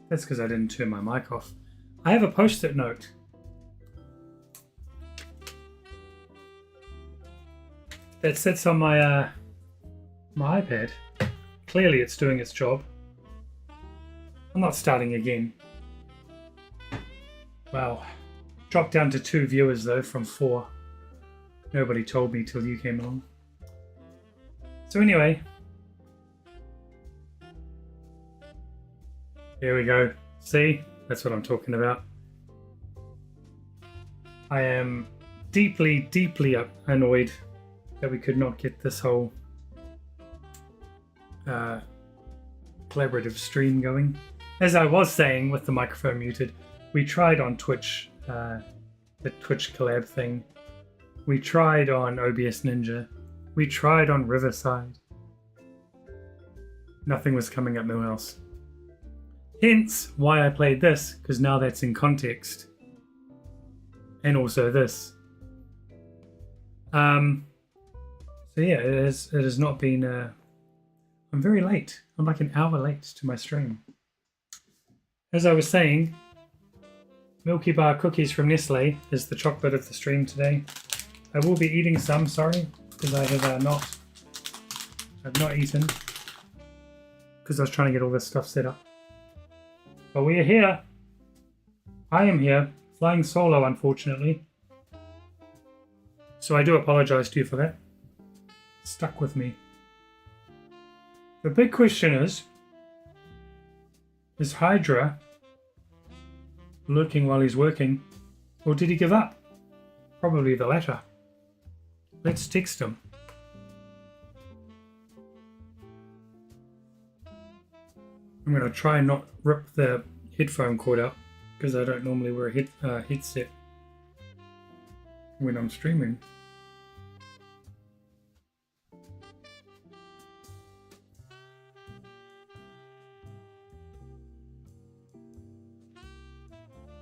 That's because I didn't turn my mic off. I have a post-it note. That sits on my my iPad. Clearly it's doing its job. I'm not starting again. Wow. Dropped down to 2 viewers though from 4. Nobody told me till you came along. So anyway. Here we go. See? That's what I'm talking about. I am deeply, deeply annoyed that we could not get this whole collaborative stream going. As I was saying with the microphone muted, we tried on Twitch, the Twitch collab thing. We tried on OBS Ninja. We tried on Riverside. Nothing was coming up, no else. Hence why I played this, because now that's in context. And also this. So yeah, it has not been. I'm very late. I'm like an hour late to my stream. As I was saying, Milky Bar cookies from Nestle is the chocolate of the stream today. I will be eating some, sorry, because I have I've not eaten because I was trying to get all this stuff set up. But we are here. I am here, flying solo, unfortunately. So I do apologize to you for that. Stuck with me. The big question is Hydra lurking while he's working, or did he give up? Probably the latter. Let's text him. I'm going to try and not rip the headphone cord out because I don't normally wear a headset when I'm streaming.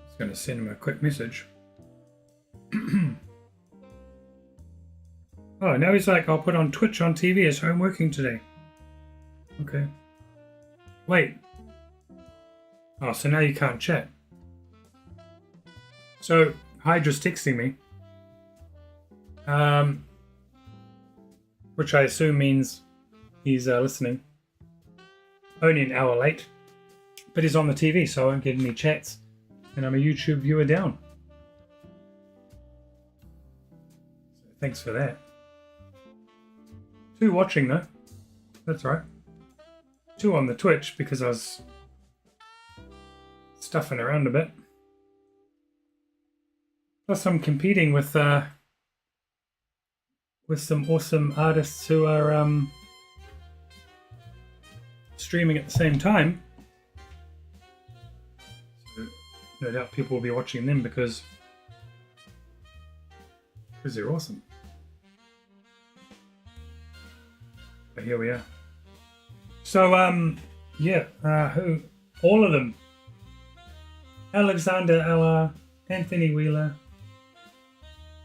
Just going to send him a quick message. Oh, now he's like, I'll put on Twitch on TV as home working today. Okay. Wait. Oh, so now you can't chat. So, Hydra's texting me. Which I assume means he's listening. Only an hour late. But he's on the TV, so I won't get any chats. And I'm a YouTube viewer down. So thanks for that. 2 watching though. That's right. 2 on the Twitch because I was stuffing around a bit. Plus I'm competing with some awesome artists who are streaming at the same time. So no doubt people will be watching them because they're awesome. But here we are. So yeah, who? All of them. Alexander Eller, Anthony Wheeler,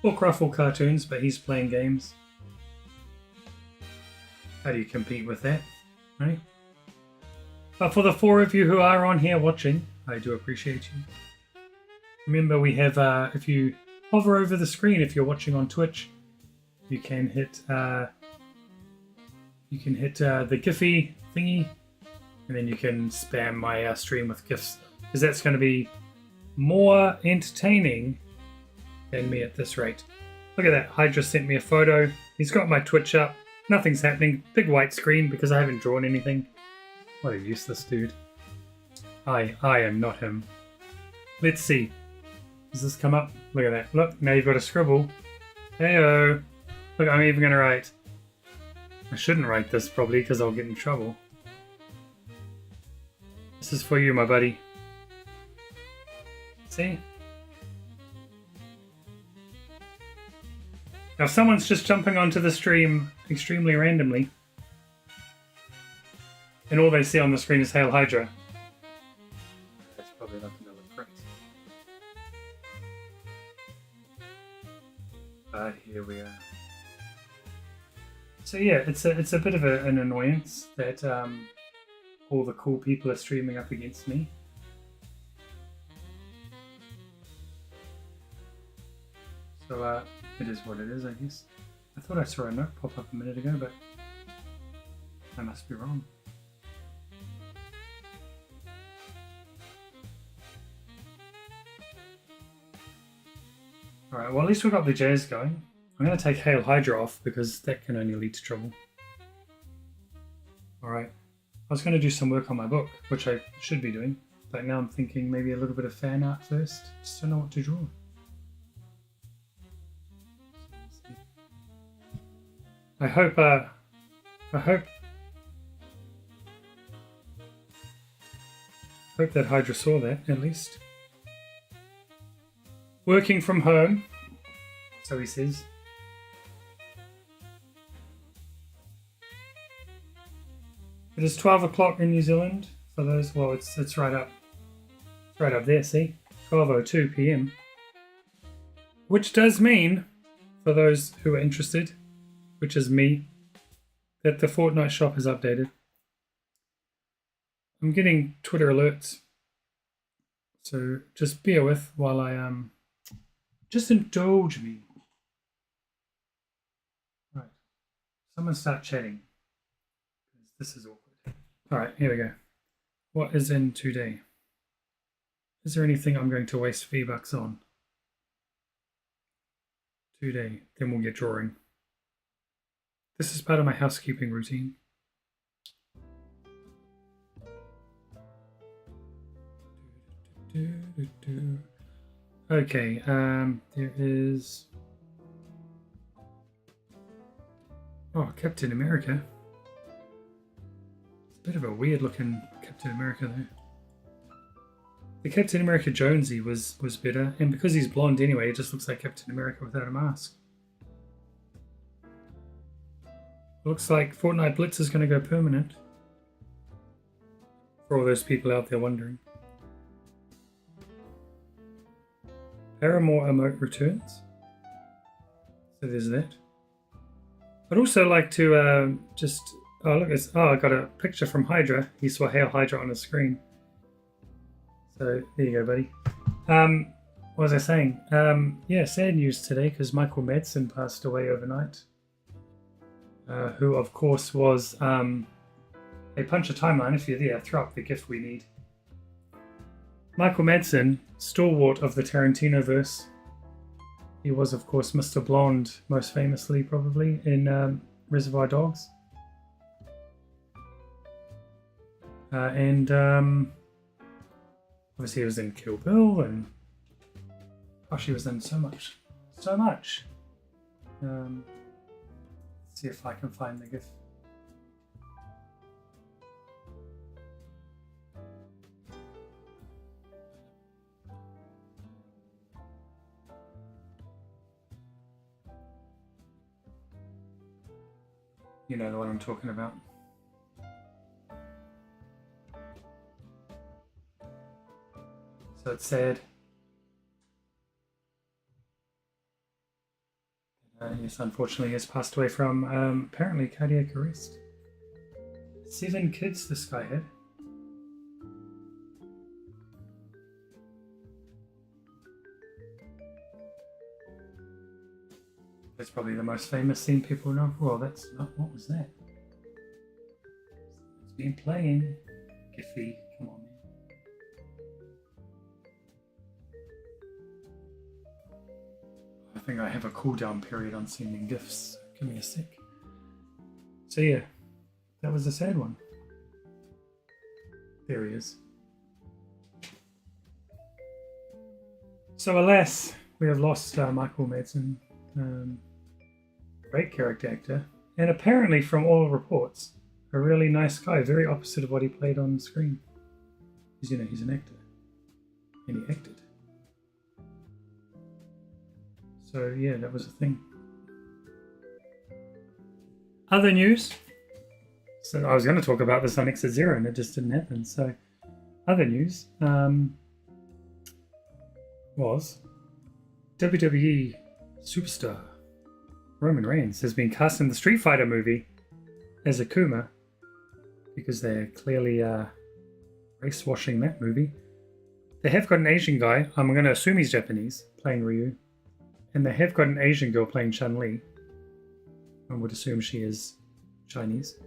Book Ruffle cartoons, but he's playing games. How do you compete with that, right? But for the 4 of you who are on here watching, I do appreciate you. Remember, we have, if you hover over the screen, if you're watching on Twitch, you can hit the Giphy thingy, and then you can spam my stream with GIFs, because that's going to be more entertaining than me at this rate. Look at that, Hydra sent me a photo. He's got my Twitch up. Nothing's happening. Big white screen because I haven't drawn anything. What a useless dude. I am not him. Let's see. Does this come up? Look at that. Look, now you've got a scribble. Heyo. Look, I'm even going to write. I shouldn't write this probably because I'll get in trouble. This is for you, my buddy. See? Now someone's just jumping onto the stream extremely randomly. And all they see on the screen is Hail Hydra. That's probably like another print. Here we are. So yeah, it's a bit of an annoyance that all the cool people are streaming up against me. So it is what it is, I guess. I thought I saw a note pop up a minute ago, but I must be wrong. Alright, well at least we got the jazz going. I'm going to take Hail Hydra off because that can only lead to trouble. Alright, I was going to do some work on my book, which I should be doing, but now I'm thinking maybe a little bit of fan art first. Just don't know what to draw. I hope that Hydra saw that, at least. Working from home, so he says. It is 12 o'clock in New Zealand. For those, well, it's right up there. See, 12:02 p.m. Which does mean, for those who are interested, which is me, that the Fortnite shop is updated. I'm getting Twitter alerts, so just bear with while I just indulge me. Right, someone start chatting. This is awkward. All right, here we go. What is in today? Is there anything I'm going to waste V-Bucks on? Today, then we'll get drawing. This is part of my housekeeping routine. Okay, there is... Oh, Captain America. It's a bit of a weird looking Captain America though. The Captain America Jonesy was better, and because he's blonde anyway, it just looks like Captain America without a mask. Looks like Fortnite Blitz is going to go permanent. For all those people out there wondering. Paramore emote returns. So there's that. I'd also like to just... Oh, look, I got a picture from Hydra. He saw Hail Hydra on his screen. So there you go, buddy. What was I saying? Yeah, sad news today because Michael Madsen passed away overnight. Who, of course, was a Puncher Timeline. If you're there, throw up the gift we need. Michael Madsen, stalwart of the Tarantino-verse. He was, of course, Mr. Blonde, most famously, probably, in Reservoir Dogs. And obviously he was in Kill Bill, and gosh, he was in so much. So much. Let's see if I can find the GIF. You know the one I'm talking about. So it's sad. Yes, unfortunately, he has passed away from apparently cardiac arrest. 7 kids this guy had. That's probably the most famous scene people know. Well, that's not. What was that? It's been playing. Giphy, come on, man. I think I have a cooldown period on sending gifts. Give me a sec. So yeah, that was a sad one. There he is. So alas, we have lost Michael Madsen. Great character actor, and apparently from all reports a really nice guy, very opposite of what he played on screen, because you know he's an actor and he acted. So yeah, that was a thing. Other news, so I was going to talk about this on Exit Zero and it just didn't happen. So other news was WWE superstar Roman Reigns has been cast in the Street Fighter movie as Akuma, because they're clearly race washing that movie. They have got an Asian guy, I'm going to assume he's Japanese, playing Ryu, And they have got an Asian girl playing Chun-Li. I would assume she is Chinese.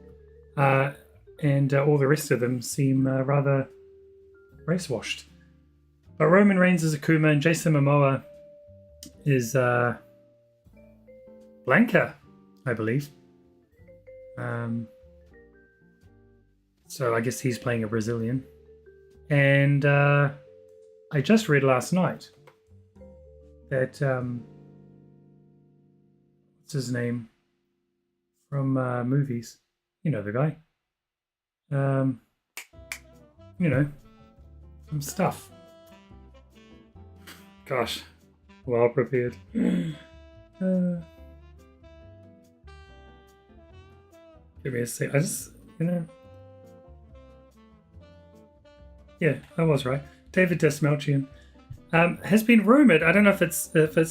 And all the rest of them seem rather race-washed. But Roman Reigns is Akuma, and Jason Momoa is Blanca, I believe. So I guess he's playing a Brazilian. And I just read last night that what's his name from movies? You know the guy. You know, some stuff. Gosh, well prepared. Give me a sec. I just, yeah, I was right. David Dastmalchian has been rumored. I don't know if it's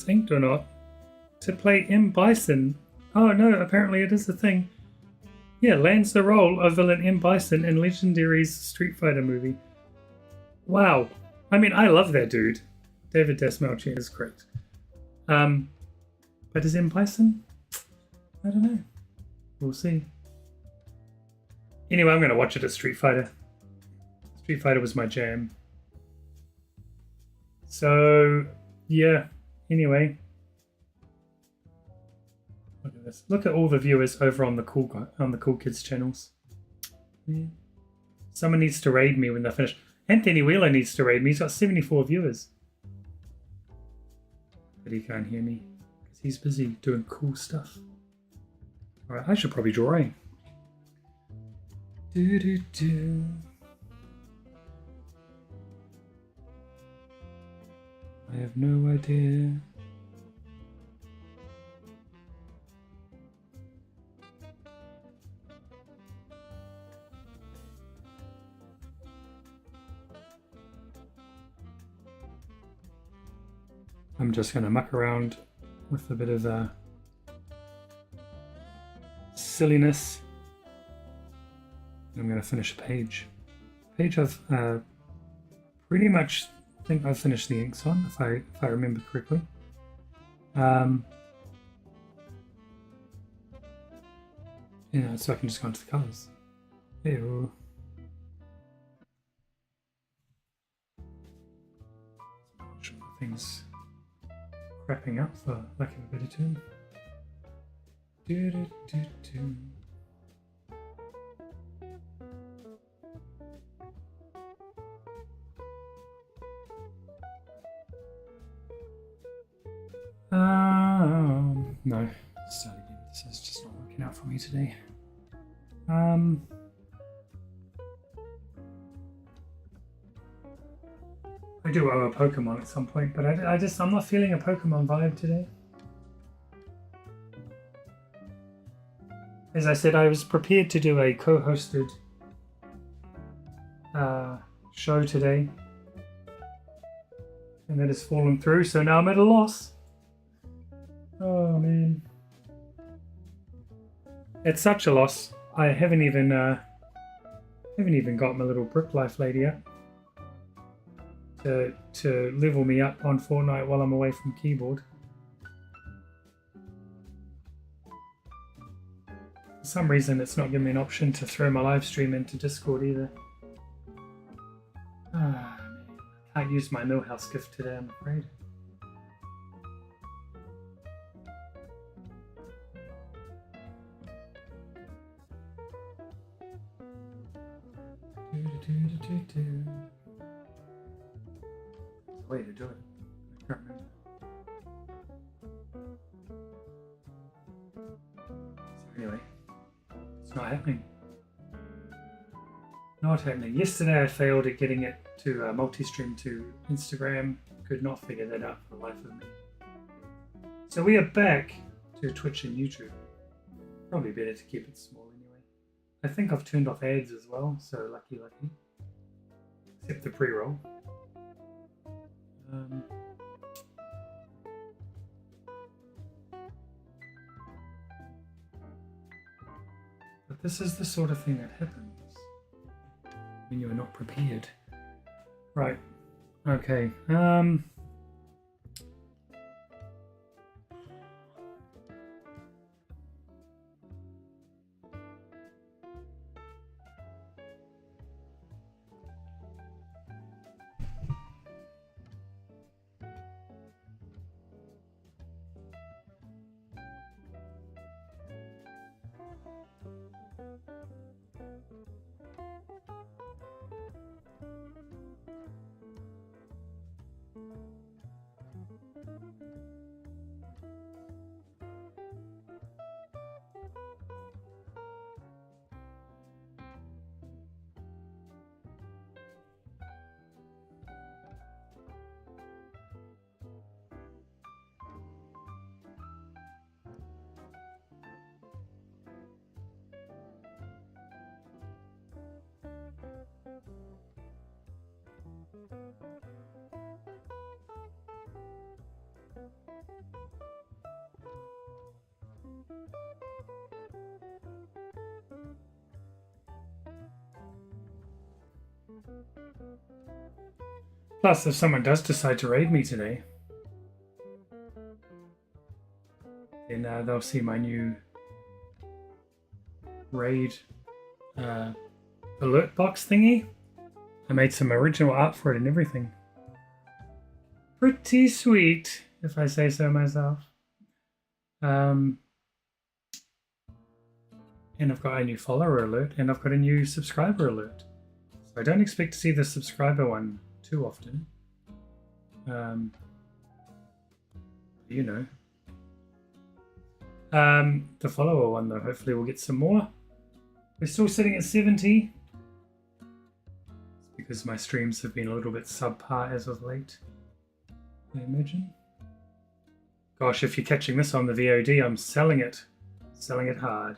inked or not, to play M. Bison. Oh no, apparently it is a thing. Yeah, lands the role of villain M. Bison in Legendary's Street Fighter movie. Wow. I mean, I love that dude. David Dastmalchian is great. But is M. Bison? I don't know. We'll see. Anyway, I'm going to watch it at Street Fighter. Street Fighter was my jam. So, yeah. Anyway. Look at this. Look at all the viewers over on the Cool Kids channels. Yeah. Someone needs to raid me when they're finished. Anthony Wheeler needs to raid me. He's got 74 viewers. But he can't hear me because he's busy doing cool stuff. Alright, I should probably draw in. Do. I have no idea. I'm just going to muck around with a bit of silliness. I'm going to finish a page. Page I've pretty much think I've finished the inks on, if I remember correctly. Yeah, so I can just go into the colours. Ew. Things crapping up, for lack of a better term. No, start again. This is just not working out for me today. I do owe a Pokemon at some point, but I'm not feeling a Pokemon vibe today. As I said, I was prepared to do a co-hosted show today, and that has fallen through, so now I'm at a loss. Oh man. It's such a loss. I haven't even got my little Brick Life lady up to level me up on Fortnite while I'm away from keyboard. For some reason it's not giving me an option to throw my live stream into Discord either. Ah man. I can't use my Millhouse gift today, I'm afraid. Way to do it. I can't remember. So anyway, it's not happening. Not happening. Yesterday I failed at getting it to multi-stream to Instagram. Could not figure that out for the life of me. So we are back to Twitch and YouTube. Probably better to keep it small anyway. I think I've turned off ads as well, so lucky. Except the pre-roll. But this is the sort of thing that happens when you are not prepared. Right. Okay. Plus, if someone does decide to raid me today, then they'll see my new raid alert box thingy. I made some original art for it and everything. Pretty sweet, if I say so myself. And I've got a new follower alert, and I've got a new subscriber alert. So I don't expect to see the subscriber one too often. You know. The follower one, though, hopefully we'll get some more. We're still sitting at 70. It's because my streams have been a little bit subpar as of late, I imagine. Gosh, if you're catching this on the VOD, I'm selling it. Selling it hard.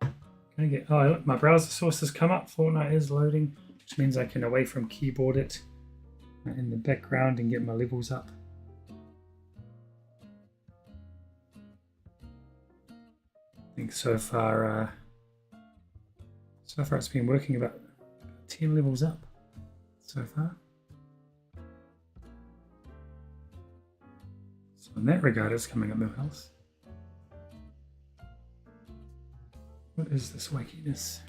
Can I get... Oh, look, my browser source has come up. Fortnite is loading, which means I can away from keyboard it in the background and get my levels up. I think so far it's been working about 10 levels up so far. So in that regard, it's coming up Millhouse. What is this wackiness?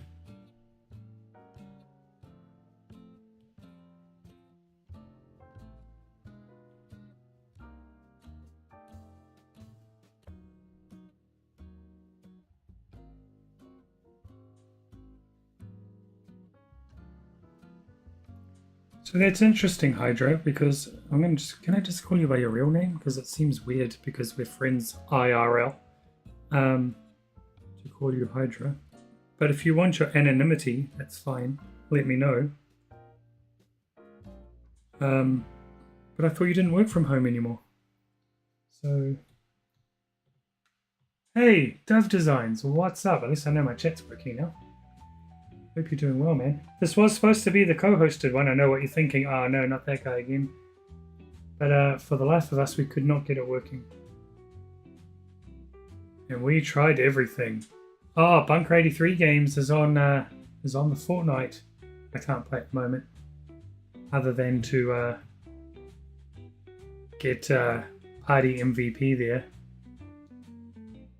So that's interesting, Hydra, because can I just call you by your real name? Because it seems weird because we're friends IRL. To call you Hydra. But if you want your anonymity, that's fine. Let me know. But I thought you didn't work from home anymore. So... Hey, Dove Designs, what's up? At least I know my chat's working now. Hope you're doing well, man. This was supposed to be the co-hosted one. I know what you're thinking. Oh, no, not that guy again. But for the life of us, we could not get it working. And we tried everything. Oh, Bunker 83 Games is on the Fortnite. I can't play at the moment. Other than to get Party MVP there.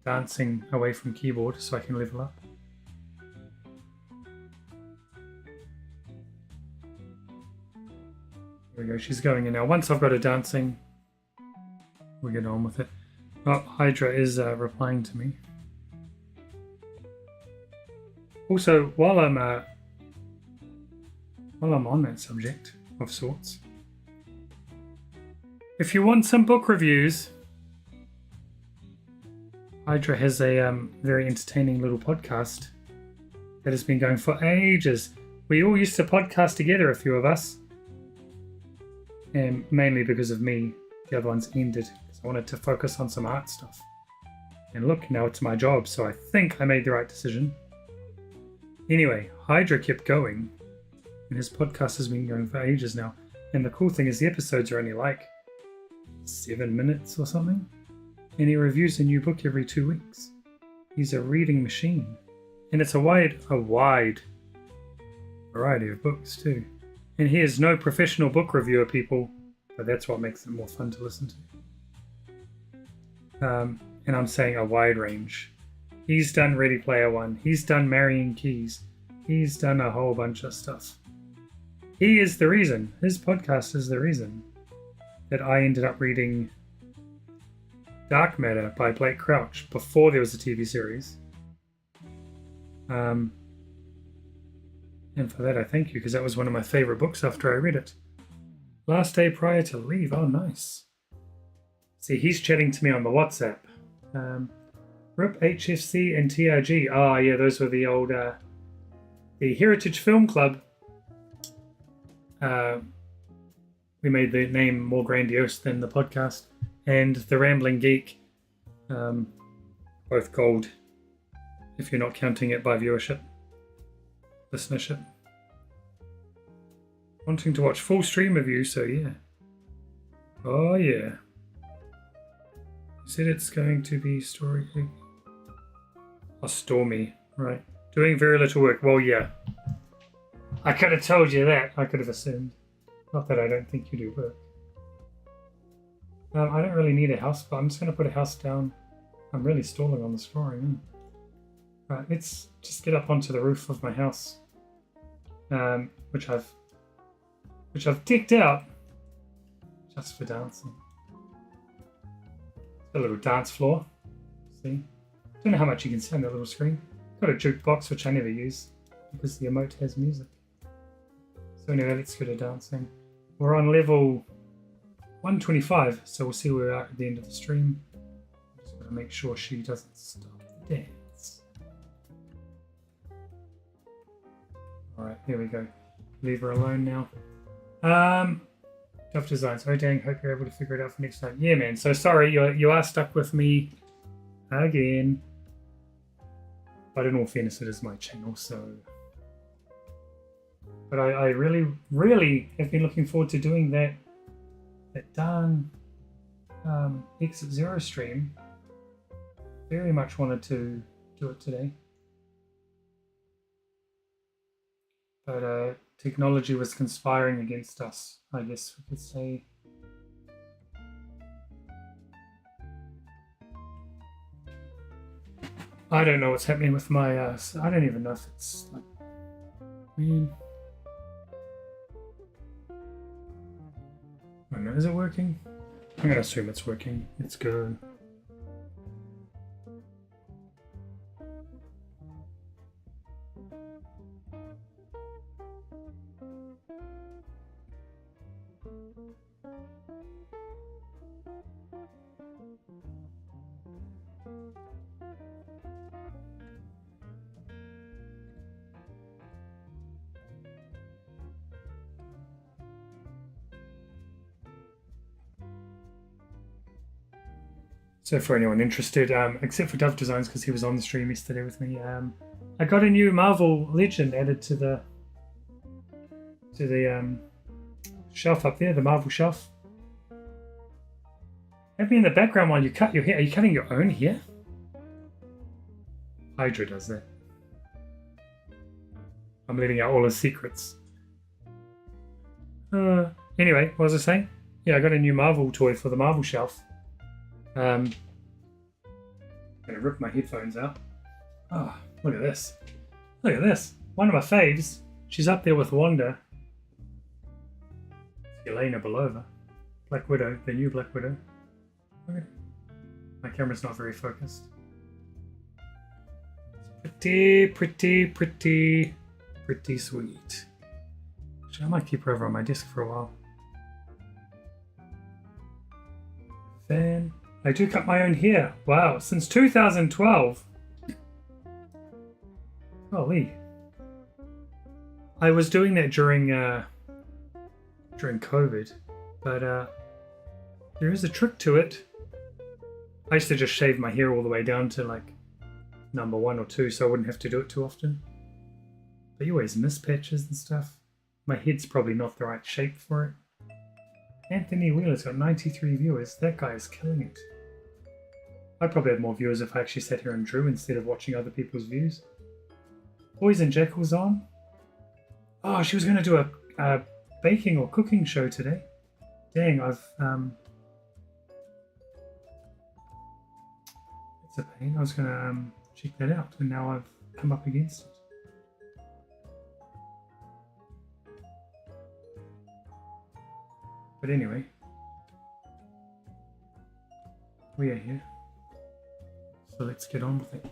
Dancing away from keyboard so I can level up. There we go, she's going in now. Once I've got her dancing, we'll get on with it. Oh, Hydra is replying to me. Also, while I'm on that subject of sorts, if you want some book reviews, Hydra has a very entertaining little podcast that has been going for ages. We all used to podcast together, a few of us. And mainly because of me, the other ones ended because I wanted to focus on some art stuff. And look, now it's my job, so I think I made the right decision. Anyway, Hydra kept going, and his podcast has been going for ages now. And the cool thing is the episodes are only like 7 minutes or something. And he reviews a new book every 2 weeks. He's a reading machine. And it's a wide variety of books too. And he is no professional book reviewer, people, but that's what makes it more fun to listen to. And I'm saying a wide range. He's done Ready Player One. He's done Marrying Keys. He's done a whole bunch of stuff. He is the reason, his podcast is the reason that I ended up reading Dark Matter by Blake Crouch before there was a TV series. And for that I thank you, because that was one of my favourite books after I read it. Last day prior to leave. Oh, nice. See, he's chatting to me on the WhatsApp. RIP HFC and TRG. Oh, yeah, those were the old... the Heritage Film Club. We made the name more grandiose than the podcast. And The Rambling Geek. Both gold, if you're not counting it by viewership. Listenership. Wanting to watch full stream of you, so yeah. Oh yeah. You said it's going to be story. Oh, stormy, right? Doing very little work. Well, yeah. I could have told you that. I could have assumed. Not that I don't think you do work. I don't really need a house, but I'm just going to put a house down. I'm really stalling on this drawing. Right, let's just get up onto the roof of my house, which I've decked out just for dancing. A little dance floor. See, don't know how much you can see on that little screen. Got a jukebox which I never use because the emote has music. So anyway, let's go to dancing. We're on level 125, so we'll see where we're at the end of the stream. Just gotta make sure she doesn't stop the dance. Alright, here we go. Leave her alone now. Tough designs. Oh dang, hope you're able to figure it out for next time. Yeah man, so sorry, you are stuck with me again. But in all fairness, it is my channel, so... But I really, really have been looking forward to doing that darn Exit Zero stream. Very much wanted to do it today. But technology was conspiring against us, I guess we could say. I don't know what's happening with my I don't even know if it's like, man. I don't know, is it working? I'm gonna assume it's working. Let's go. So for anyone interested, except for Dove Designs because he was on the stream yesterday with me, I got a new Marvel Legend added to the shelf up there, the Marvel shelf. Have me in the background while you cut your hair. Are you cutting your own hair? Hydra does that. I'm letting out all his secrets. Anyway, what was I saying? Yeah, I got a new Marvel toy for the Marvel shelf. I'm gonna rip my headphones out. Oh, look at this. Look at this. One of my faves. She's up there with Wanda. Yelena Belova. Black Widow, the new Black Widow. Look at it. My camera's not very focused. Pretty, pretty, pretty, pretty sweet. Actually, I might keep her over on my desk for a while. Fan. I do cut my own hair. Wow, since 2012. Holy. I was doing that during COVID, but there is a trick to it. I used to just shave my hair all the way down to like number 1 or 2, so I wouldn't have to do it too often. But you always miss patches and stuff. My head's probably not the right shape for it. Anthony Wheeler's got 93 viewers. That guy is killing it. I'd probably have more viewers if I actually sat here and drew instead of watching other people's views. Boys and Jackals on. Oh, she was going to do a baking or cooking show today. Dang, I've... It's a pain. I was going to check that out, and now I've come up against it. But anyway, we are here. So let's get on with it.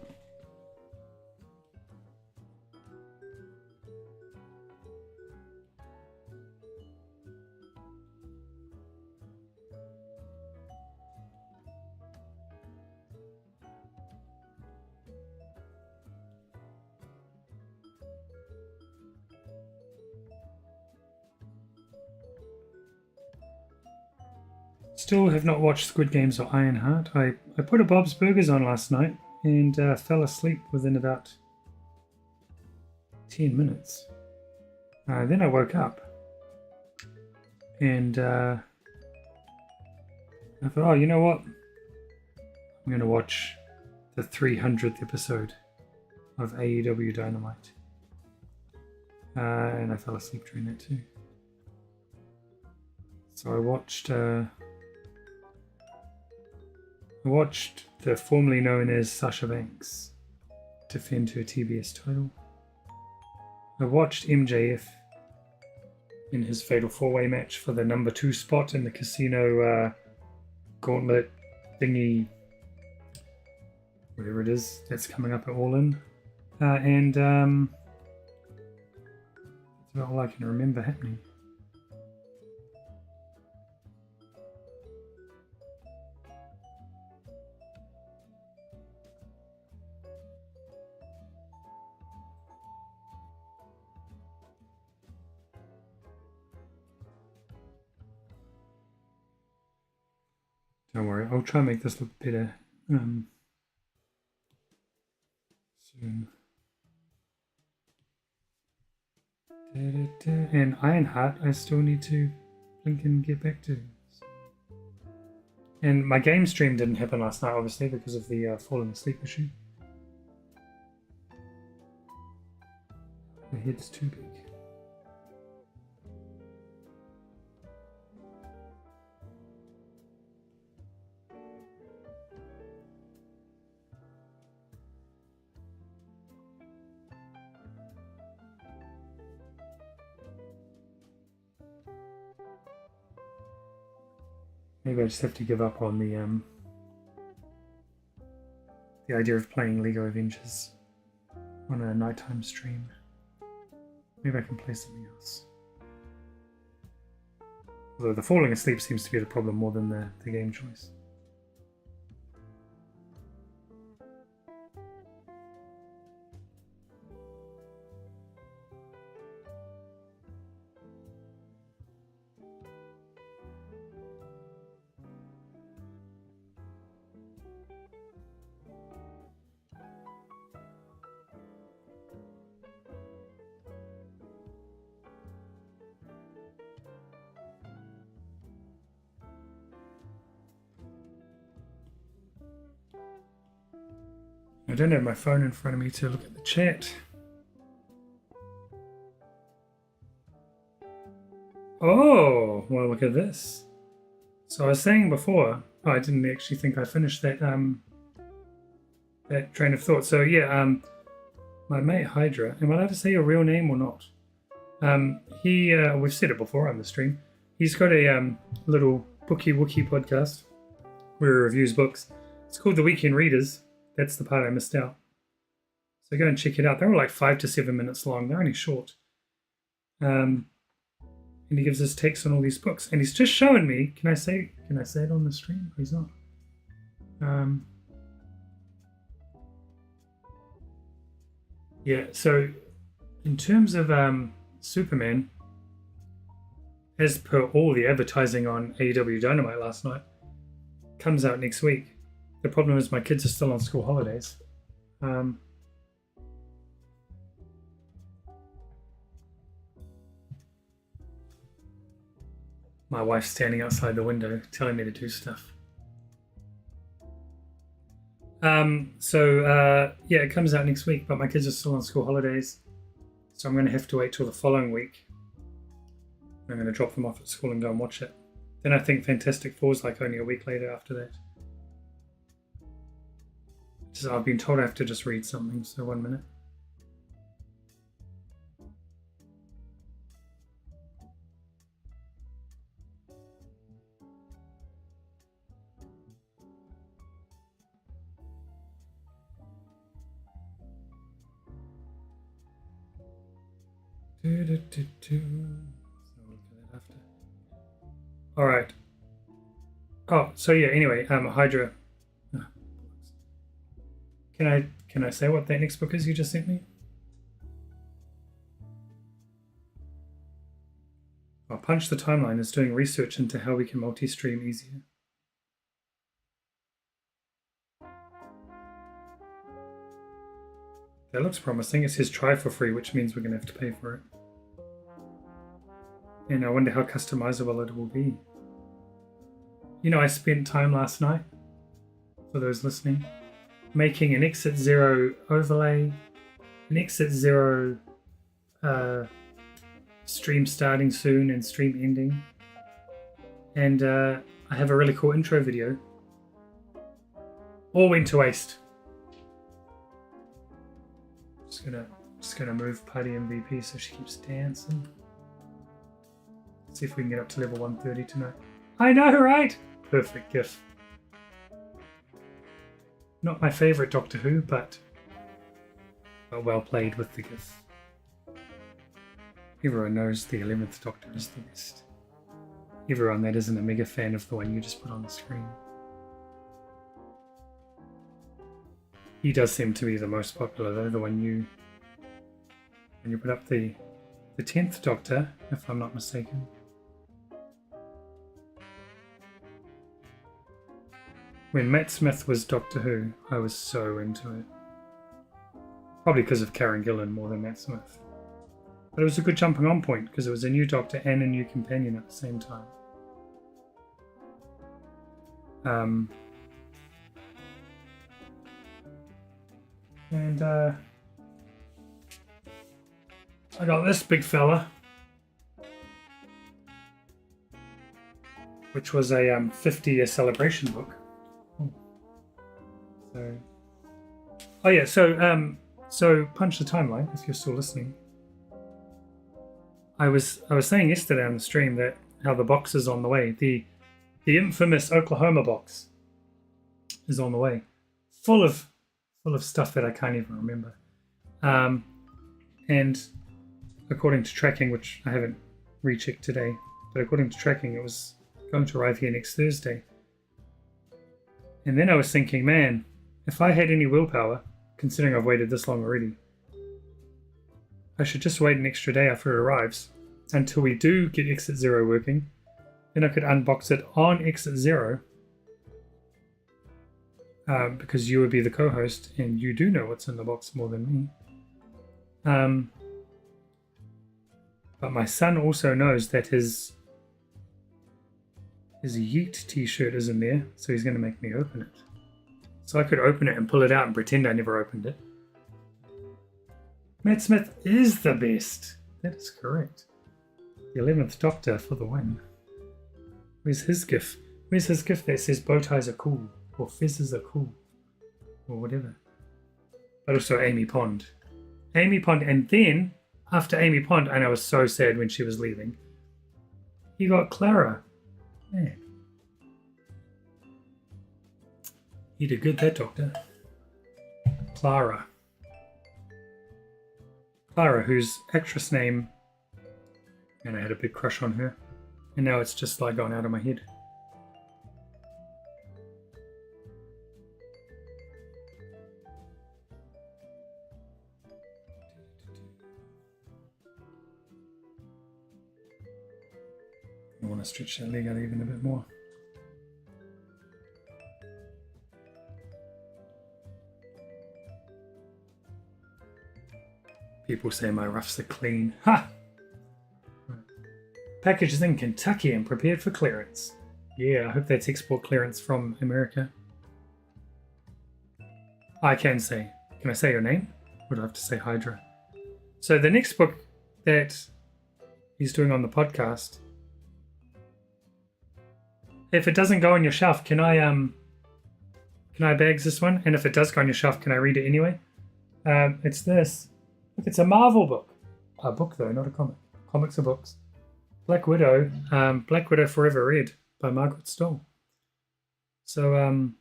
Still have not watched Squid Games or Ironheart. I put a Bob's Burgers on last night and fell asleep within about 10 minutes. Then I woke up and I thought, oh, you know what? I'm going to watch the 300th episode of AEW Dynamite. And I fell asleep during that too. So I watched the formerly known as Sasha Banks defend her TBS title. I watched MJF in his fatal 4-way match for the number 2 spot in the casino gauntlet thingy, whatever it is that's coming up at All In. And that's about all I can remember happening. Don't worry, I'll try and make this look better soon. And Ironheart, I still need to blink and get back to. And my game stream didn't happen last night, obviously, because of the falling asleep issue. The head's too big. Maybe I just have to give up on the idea of playing Lego Avengers on a nighttime stream. Maybe I can play something else. Although the falling asleep seems to be the problem more than the game choice. I don't have my phone in front of me to look at the chat. Oh, well, look at this. So I was saying before, I didn't actually think I finished that that train of thought. So yeah, my mate Hydra, am I allowed to say your real name or not? We've said it before on the stream. He's got a little Bookie Wookie podcast where he reviews books. It's called The Weekend Readers. That's the part I missed out. So go and check it out. They're all like 5 to 7 minutes long. They're only short. And he gives us takes on all these books. And he's just showing me. Can I say it on the stream? He's not. Yeah. So in terms of Superman, as per all the advertising on AEW Dynamite last night, comes out next week. The problem is my kids are still on school holidays. My wife's standing outside the window telling me to do stuff. Yeah, it comes out next week, but my kids are still on school holidays. So I'm going to have to wait till the following week. I'm going to drop them off at school and go and watch it. Then I think Fantastic Four's like only a week later after that. So I've been told I have to just read something, so 1 minute. So we'll look at that after. All right. Oh, so yeah. Anyway, Hydra. Can I say what that next book is you just sent me? Oh, Punch the Timeline is doing research into how we can multi-stream easier. That looks promising. It says try for free, which means we're going to have to pay for it. And I wonder how customizable it will be. You know, I spent time last night for those listening. Making an Exit Zero overlay, an Exit Zero stream starting soon and stream ending. And I have a really cool intro video. All went to waste. Just gonna move Party MVP so she keeps dancing. See if we can get up to level 130 tonight. I know, right? Perfect GIF. Not my favourite Doctor Who, but well played with the GIF. Everyone knows the 11th Doctor is the best. Everyone that isn't a mega fan of the one you just put on the screen. He does seem to be the most popular though, the one when you put up the 10th Doctor, if I'm not mistaken. When Matt Smith was Doctor Who, I was so into it. Probably because of Karen Gillan more than Matt Smith. But it was a good jumping on point because it was a new Doctor and a new companion at the same time. I got this big fella, which was a 50-year celebration book. So punch the timeline if you're still listening. I was saying yesterday on the stream that how the box is on the way. The infamous Oklahoma box is on the way, full of stuff that I can't even remember. And according to tracking, which I haven't rechecked today, but according to tracking, it was going to arrive here next Thursday. And then I was thinking, man, if I had any willpower, considering I've waited this long already, I should just wait an extra day after it arrives until we do get Exit Zero working. Then I could unbox it on Exit Zero because you would be the co-host and you do know what's in the box more than me. But my son also knows that his Yeet t-shirt is in there, so he's going to make me open it. So I could open it and pull it out and pretend I never opened it. Matt Smith is the best. That is correct. The 11th Doctor for the win. Where's his GIF? Where's his GIF that says bow ties are cool, or fezzes are cool, or whatever? But also Amy Pond. Amy Pond, and then after Amy Pond, and I was so sad when she was leaving, you got Clara. Man. He did good, that Doctor. Clara. Clara, whose actress name, and I had a big crush on her, and now it's just like gone out of my head. I want to stretch that leg out even a bit more. People say my roughs are clean. Ha! Package is in Kentucky and prepared for clearance. Yeah, I hope that's export clearance from America. I can say. Can I say your name? Or do I have to say Hydra? So the next book that he's doing on the podcast, if it doesn't go on your shelf, can I bags this one? And if it does go on your shelf, can I read it anyway? It's this. Look, it's a Marvel book. A book though, not a comic. Comics are books. Black Widow Forever Read by Margaret Stoll. So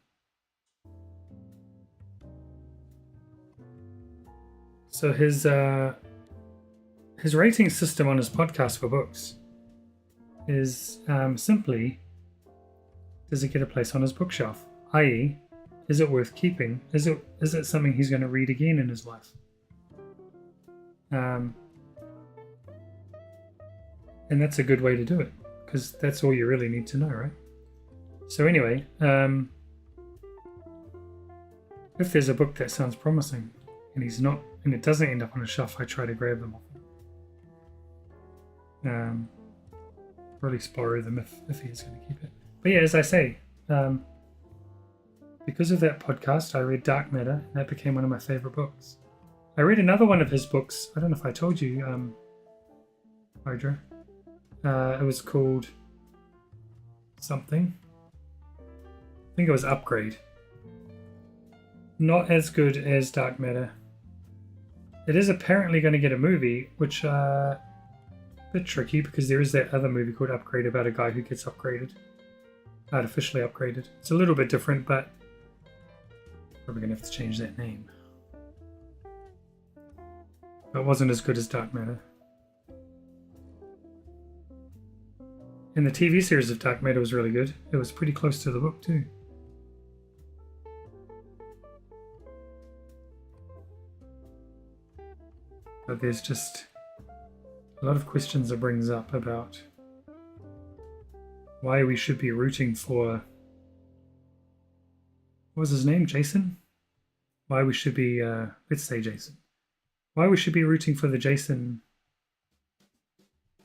his rating system on his podcast for books is simply, does it get a place on his bookshelf? I.e., is it worth keeping? Is it something he's going to read again in his life? And that's a good way to do it, because that's all you really need to know, right? So anyway, if there's a book that sounds promising and and it doesn't end up on a shelf, I try to grab them off him. Really spoil the myth if he is going to keep it. But yeah, as I say, because of that podcast, I read Dark Matter, and that became one of my favorite books. I read another one of his books. I don't know if I told you, Hydra. It was called something. I think it was Upgrade. Not as good as Dark Matter. It is apparently going to get a movie, which a bit tricky because there is that other movie called Upgrade about a guy who gets upgraded, artificially upgraded. It's a little bit different, but probably going to have to change that name. But it wasn't as good as Dark Matter. And the TV series of Dark Matter was really good. It was pretty close to the book too. But there's just a lot of questions it brings up about why we should be rooting for, what was his name, Jason? Why we should be, let's say Jason. Why we should be rooting for the Jason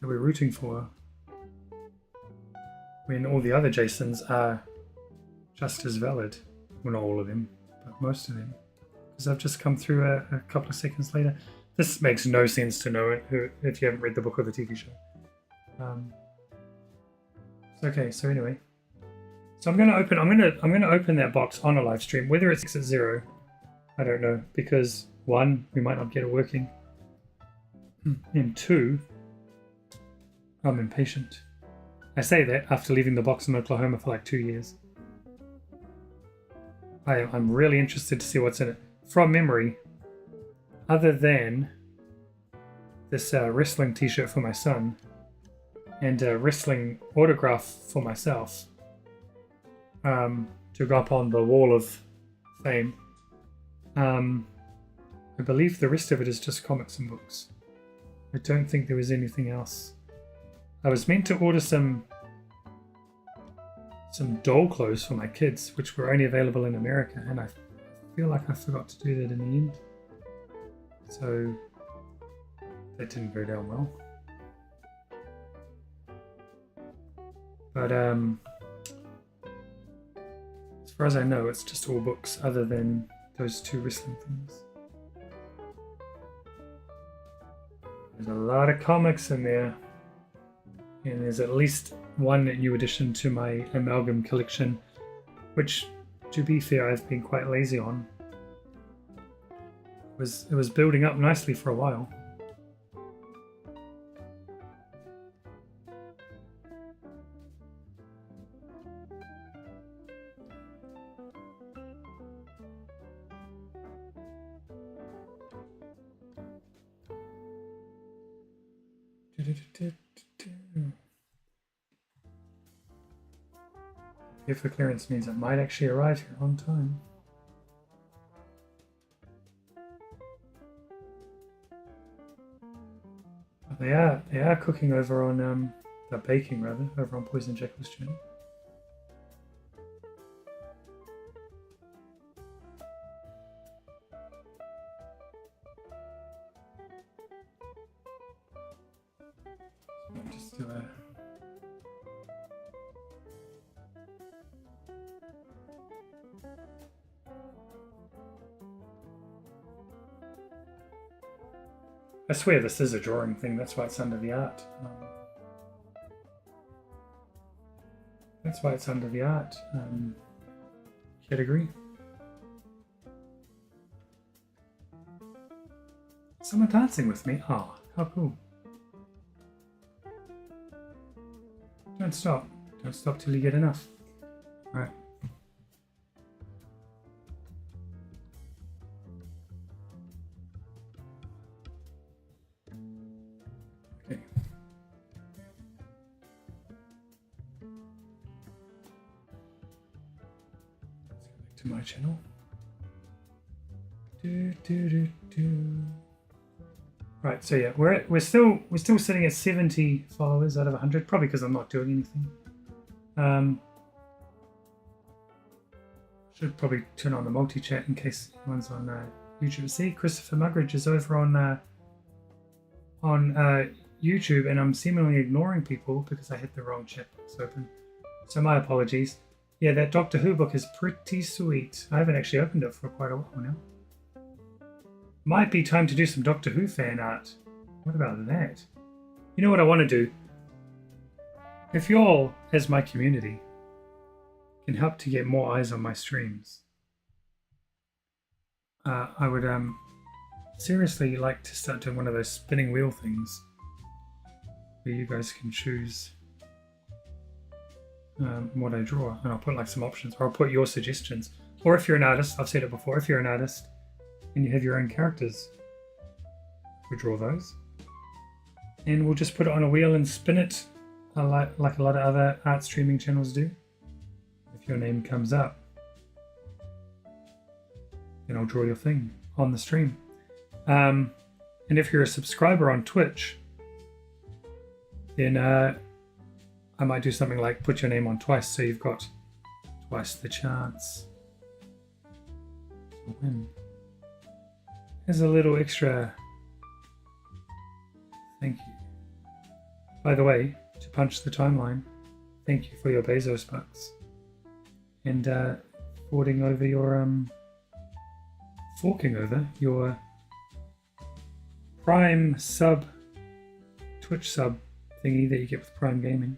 that we're rooting for when all the other Jasons are just as valid. Well, not all of them, but most of them. Because I've just come through a couple of seconds later. This makes no sense to know it if you haven't read the book or the TV show. Okay, so anyway, so I'm gonna open that box on a live stream. Whether it's at 0, I don't know, because 1, we might not get it working, and 2, I'm impatient. I say that after leaving the box in Oklahoma for like 2 years. I'm really interested to see what's in it. From memory, other than this wrestling t-shirt for my son and a wrestling autograph for myself to go up on the wall of fame, I believe the rest of it is just comics and books. I don't think there was anything else. I was meant to order some doll clothes for my kids, which were only available in America, and I feel like I forgot to do that in the end. So that didn't go down well. But as far as I know, it's just all books other than those 2 wrestling things. There's a lot of comics in there. And there's at least one new addition to my amalgam collection, which, to be fair, I've been quite lazy on. It was building up nicely for a while. If the clearance means it might actually arrive here on time. They are cooking over on they're baking rather over on Poison Jackal's channel. So I'll just do a I swear this is a drawing thing, that's why it's under the art. That's why it's under the art category. Someone dancing with me? Oh, how cool. Don't stop. Don't stop till you get enough. Alright. To my channel. Right, so yeah, we're still sitting at 70 followers out of 100, probably because I'm not doing anything. Should probably turn on the multi-chat in case anyone's on YouTube. See, Christopher Mugridge is over on YouTube, and I'm seemingly ignoring people because I had the wrong chat box open. So my apologies. Yeah, that Doctor Who book is pretty sweet. I haven't actually opened it for quite a while now. Might be time to do some Doctor Who fan art. What about that? You know what I want to do? If you all, as my community, can help to get more eyes on my streams, I would seriously like to start doing one of those spinning wheel things where you guys can choose what I draw, and I'll put like some options, or I'll put your suggestions. Or if you're an artist, I've said it before, if you're an artist and you have your own characters, we draw those. And we'll just put it on a wheel and spin it like a lot of other art streaming channels do. If your name comes up, then I'll draw your thing on the stream. And if you're a subscriber on Twitch, then I might do something like put your name on twice, so you've got twice the chance to win. There's a little extra thank you. By the way, to punch the timeline, thank you for your Bezos bucks. And forking over your Prime sub, Twitch sub thingy that you get with Prime Gaming.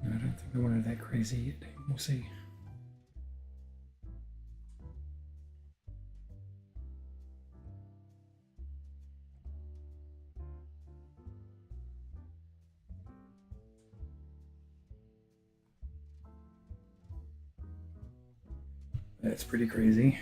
No, I don't think I wanted that crazy yet. We'll see. That's pretty crazy.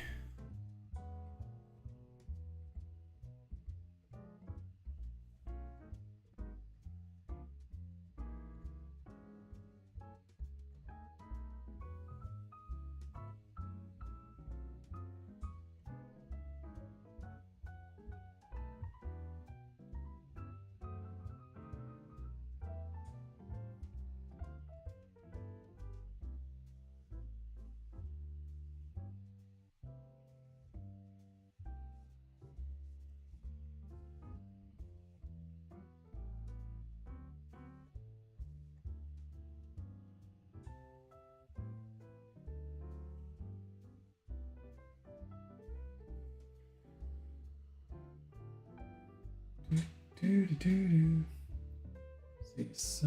It's,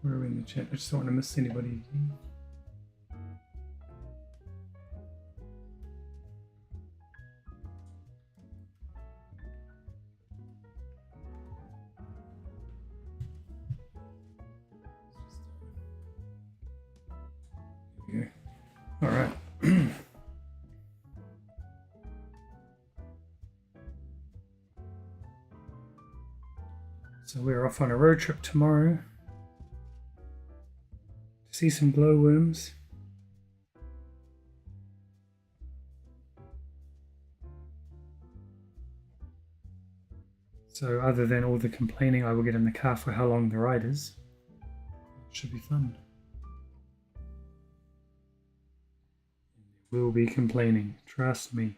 where are we in the chat? I just don't want to miss anybody. Here we go. All right. So we're off on a road trip tomorrow to see some glowworms. So other than all the complaining I will get in the car for how long the ride is, it should be fun. We'll be complaining, trust me.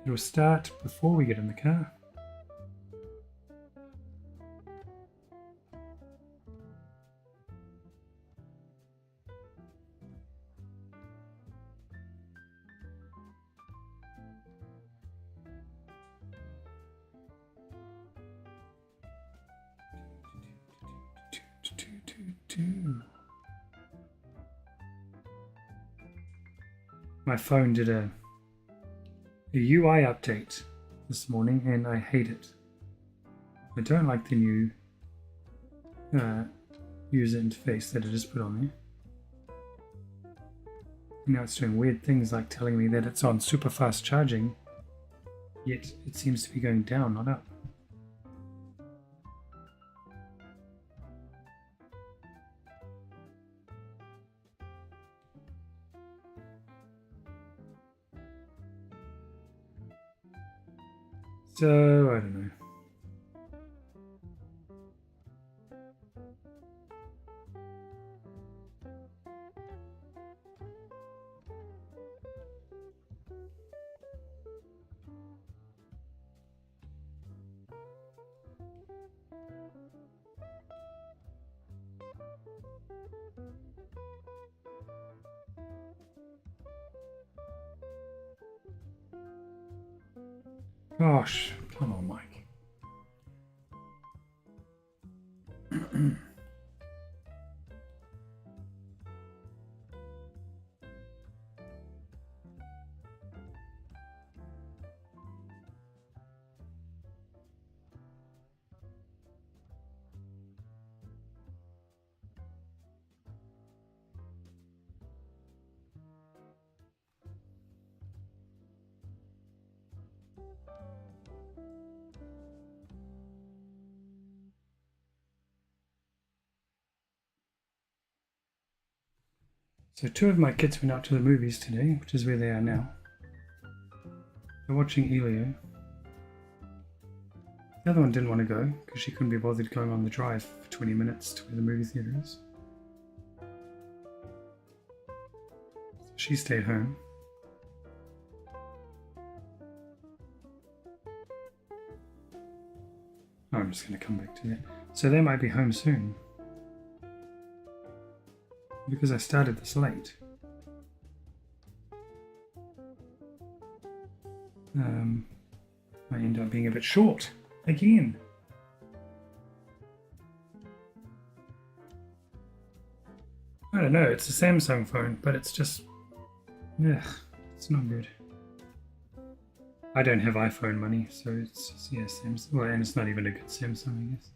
It'll start before we get in the car. My phone did a UI update this morning and I hate it. I don't like the new user interface that it has put on there. Now it's doing weird things like telling me that it's on super fast charging, yet it seems to be going down, not up. So, I don't know. Gosh, come on, Mike. So 2 of my kids went out to the movies today, which is where they are now. They're watching Elio. The other one didn't want to go because she couldn't be bothered going on the drive for 20 minutes to where the movie theatre is. So she stayed home. Oh, I'm just going to come back to that. So they might be home soon. Because I started this late. I end up being a bit short again. I don't know, it's a Samsung phone, but it's just, it's not good. I don't have iPhone money, so it's just, yeah, Samsung. Well, and it's not even a good Samsung, I guess.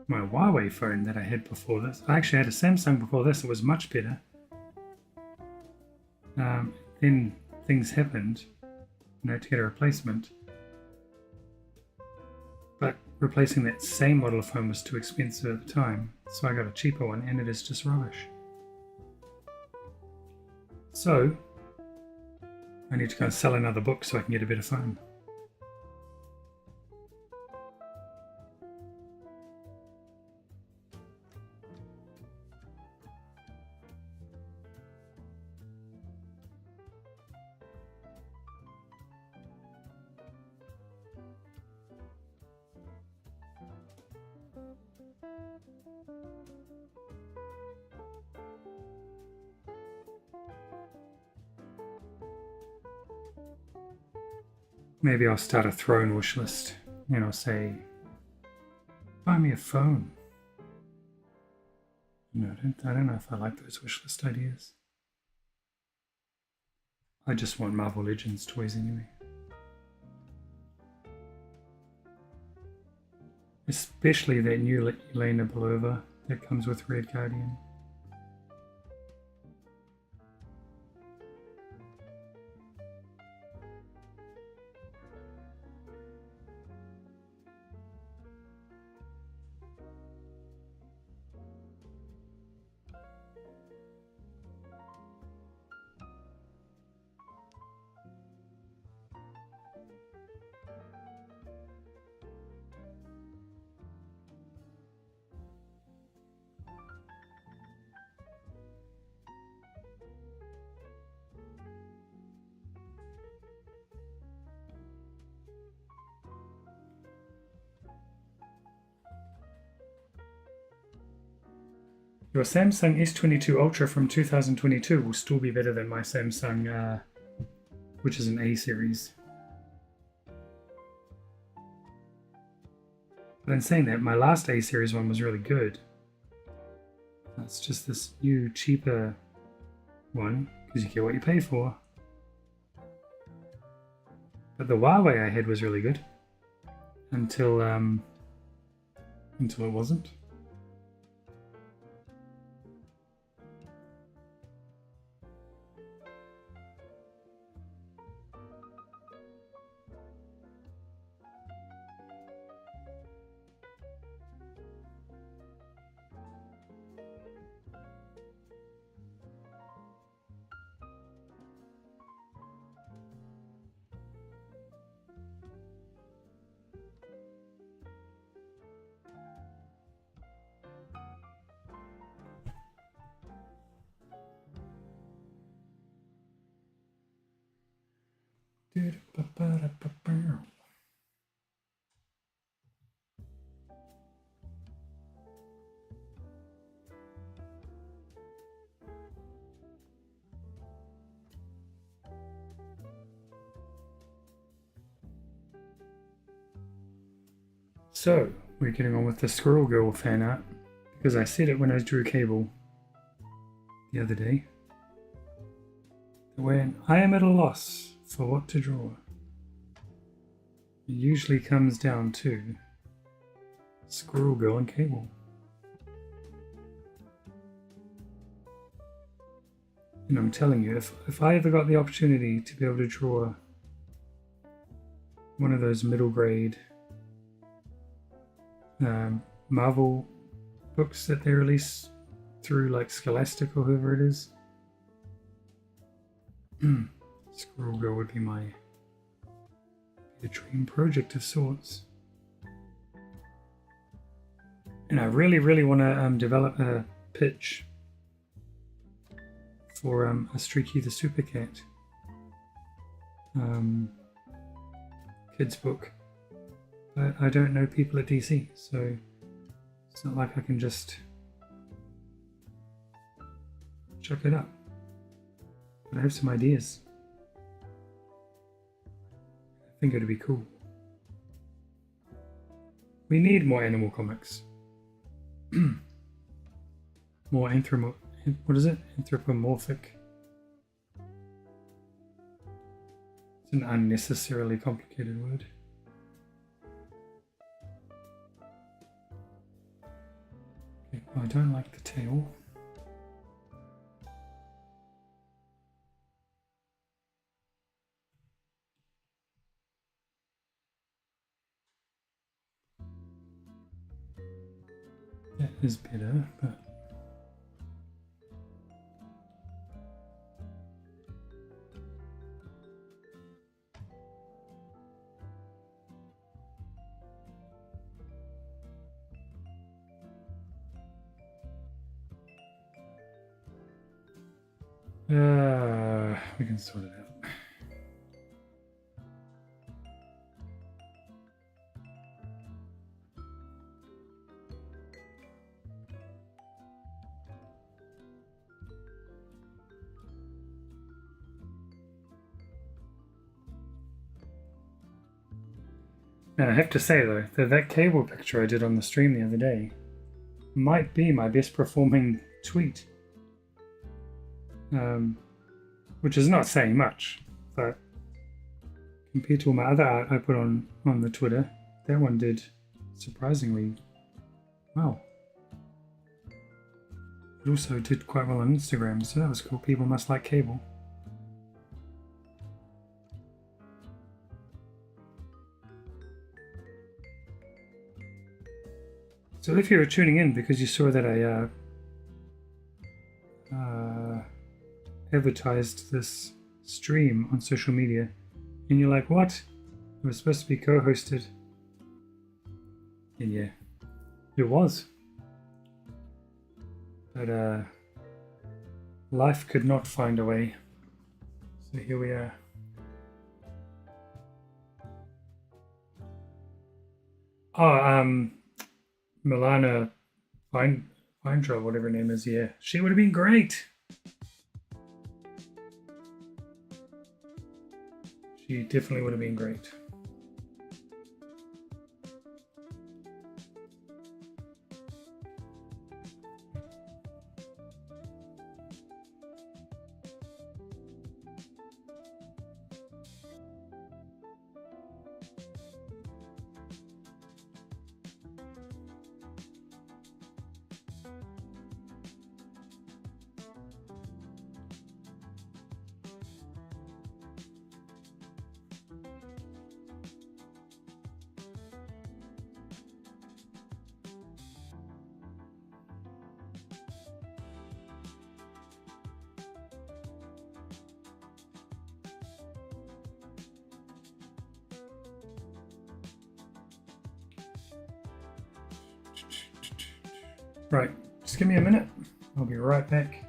My Huawei phone that I had before this, I actually had a Samsung before this, it was much better. Then things happened, to get a replacement. But replacing that same model of phone was too expensive at the time, so I got a cheaper one, and it is just rubbish. So, I need to go and sell another book so I can get a better phone. Maybe I'll start a throne wish list. Say, buy me a phone. No, I don't know if I like those wish list ideas. I just want Marvel Legends toys anyway. Especially that new Elena Belova that comes with Red Guardian. Your Samsung S22 Ultra from 2022 will still be better than my Samsung, which is an A series. But in saying that, my last A series one was really good. That's just this new, cheaper one, because you get what you pay for. But the Huawei I had was really good. Until it wasn't. So, we're getting on with the Squirrel Girl fan art, because I said it when I drew Cable the other day. When I am at a loss for what to draw, it usually comes down to Squirrel Girl and Cable. And I'm telling you, if I ever got the opportunity to be able to draw one of those middle grade Marvel books that they release through like Scholastic or whoever it is, Squirrel Girl would be a dream project of sorts. And I really, really want to develop a pitch for a Streaky the Super Cat kids book. But I don't know people at DC, so it's not like I can just chuck it up. But I have some ideas. I think it'd be cool. We need more animal comics. More anthropomorphic. It's an unnecessarily complicated word. Okay, well, I don't like the tail. That is better, but we can sort it out. Now, I have to say though, that Cable picture I did on the stream the other day might be my best performing tweet. Which is not saying much, but compared to all my other art I put on the Twitter, that one did surprisingly well. It also did quite well on Instagram, so that was cool. People must like Cable. So if you were tuning in because you saw that I advertised this stream on social media, and you're like, what? It was supposed to be co-hosted. And yeah, it was. But life could not find a way. So here we are. Oh, Milana Feintraub, whatever her name is, yeah. She would have been great. She definitely would have been great. Right, just give me a minute. I'll be right back.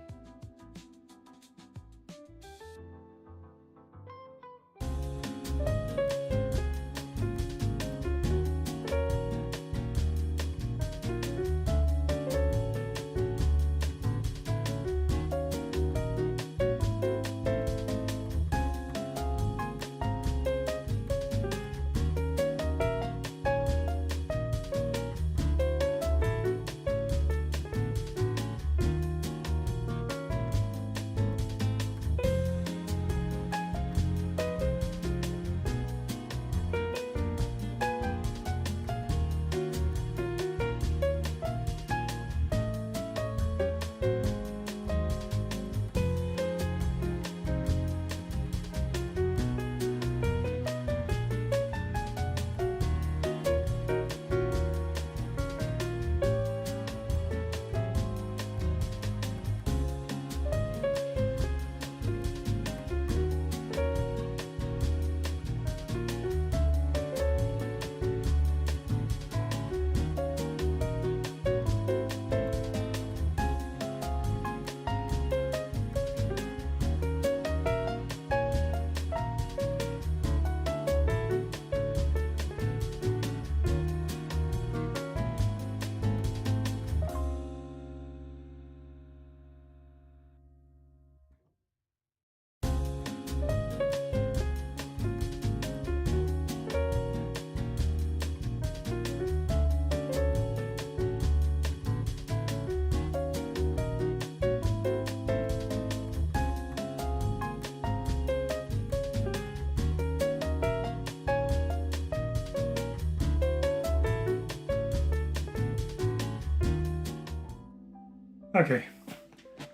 Okay,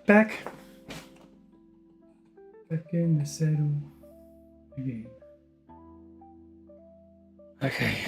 back in the saddle again. Okay.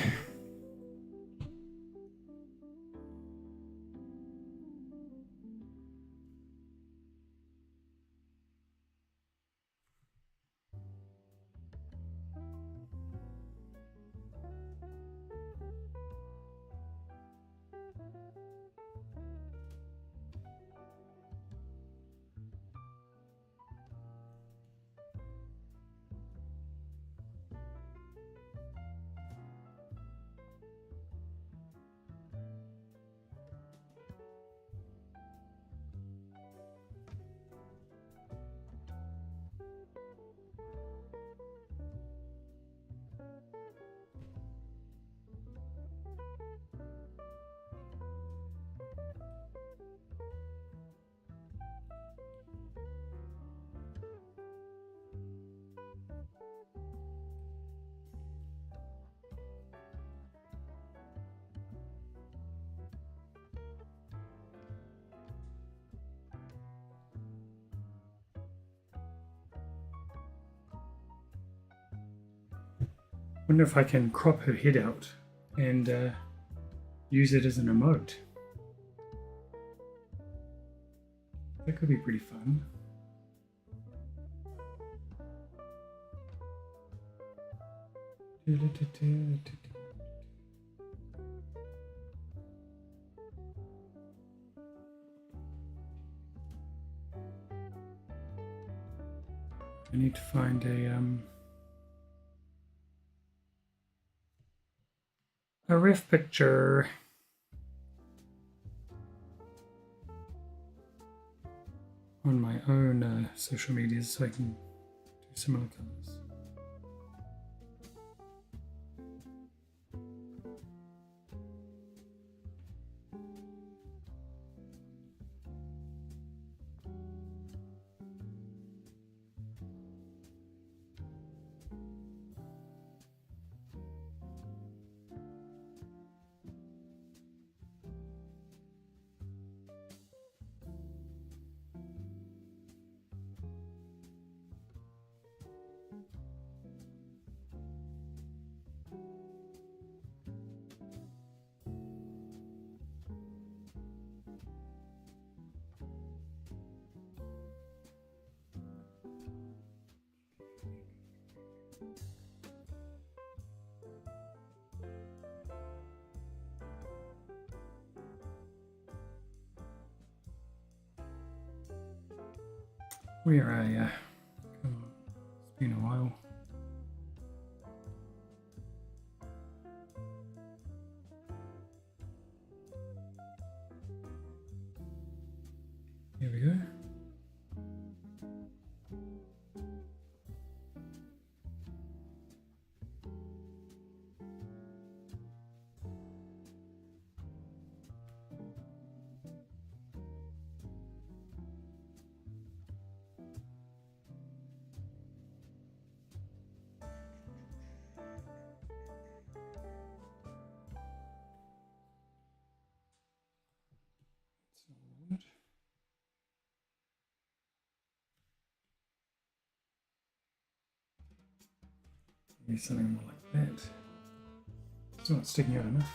Wonder if I can crop her head out and use it as an emote. That could be pretty fun. I need to find a riff picture. On my own social medias so I can do similar colors. Where are you? Come on, it's been a while. Here we go. Maybe something more like that. Still not sticking out enough.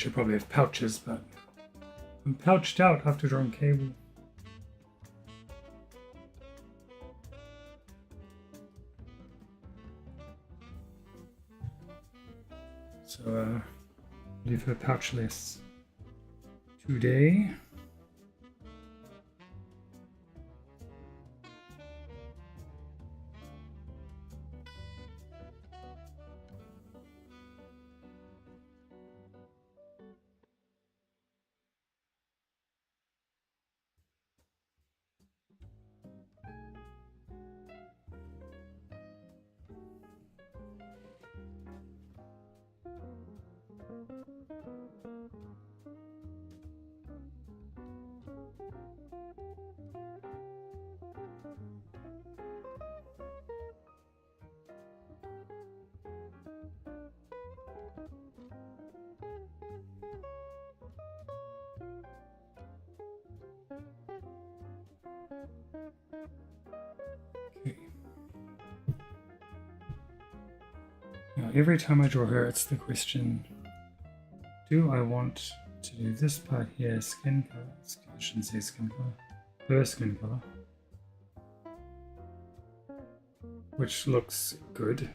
should probably have pouches, but I'm pouched out after drawing cable. So leave her pouchless today. Okay. Now, every time I draw her, it's the question, do I want to do this part here, skin color? I shouldn't say skin color. Her skin color. Which looks good.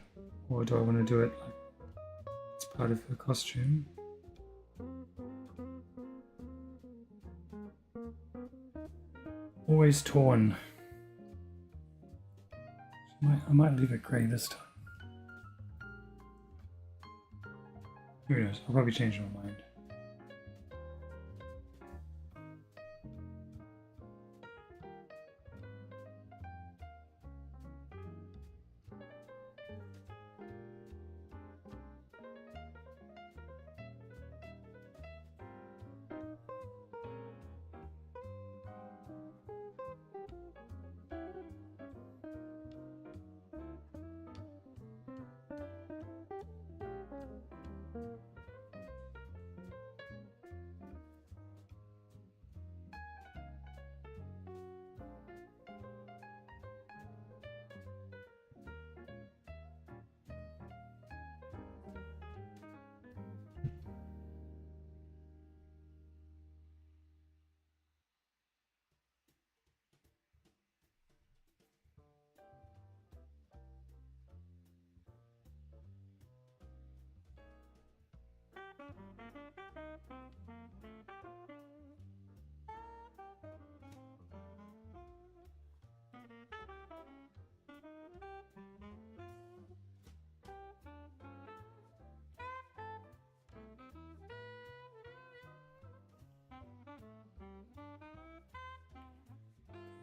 Or do I want to do it like it's part of her costume? Always torn. I might leave it grey this time. Who knows? I'll probably change my mind.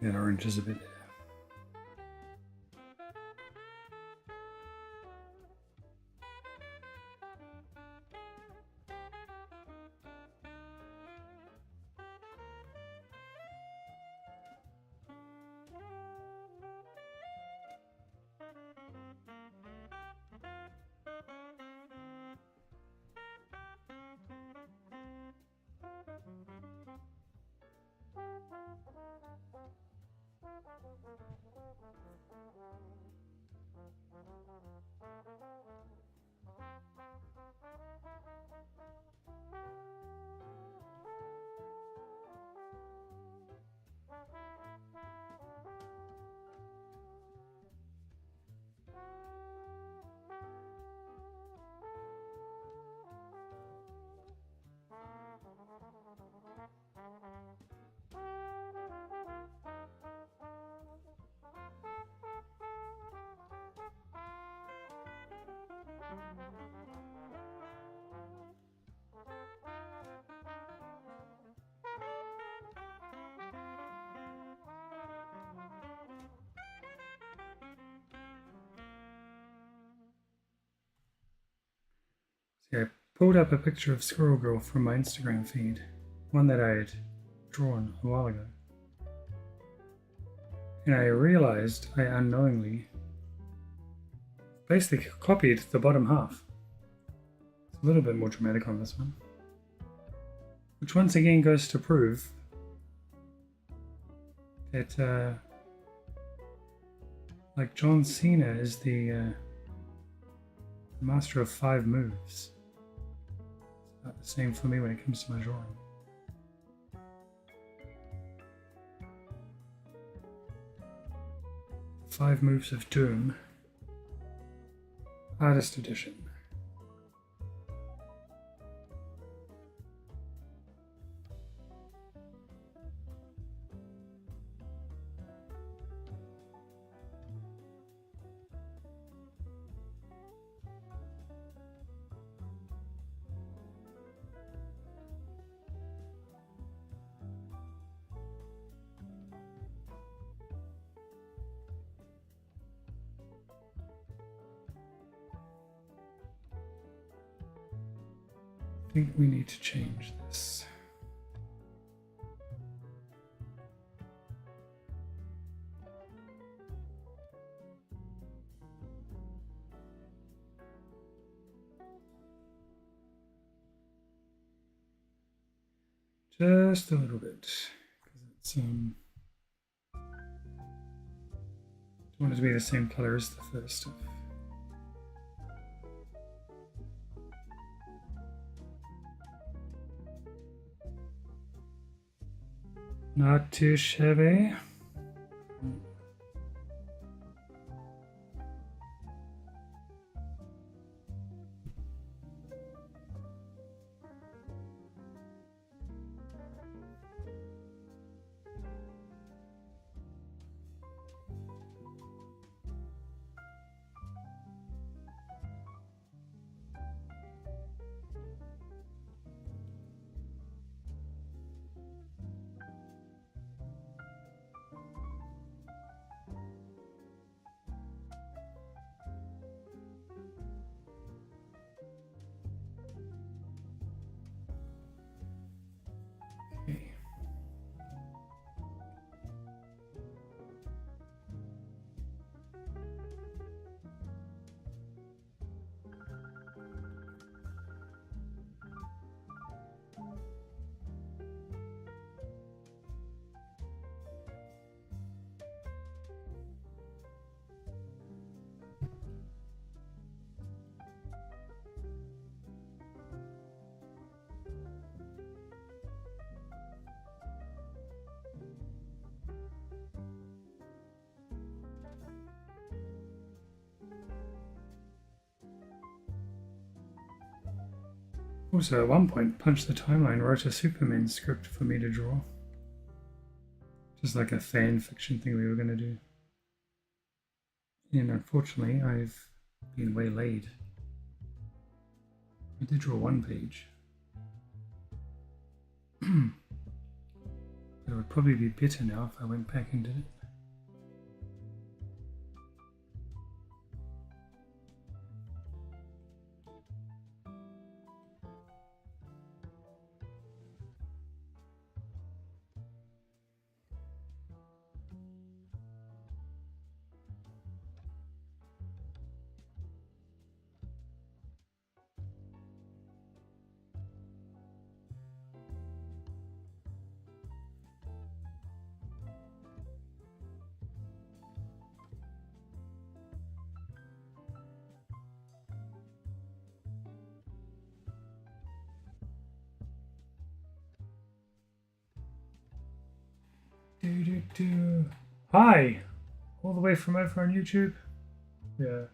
That orange is a bit. See, I pulled up a picture of Squirrel Girl from my Instagram feed, one that I had drawn a while ago. And I realized I unknowingly basically copied the bottom half. It's a little bit more dramatic on this one. Which once again goes to prove that like John Cena is the master of 5 moves. About the same for me when it comes to my drawing. Five Moves of Doom. Artist Edition. I think we need to change this. Just a little bit, because it's don't want it to be the same color as the first stuff. Not too shabby. Also, at one point, Punch the Timeline wrote a Superman script for me to draw. Just like a fan fiction thing we were going to do. And unfortunately, I've been waylaid. I did draw one page. But it would probably be better now if I went back and did it. Hi, all the way from over on YouTube. Yeah,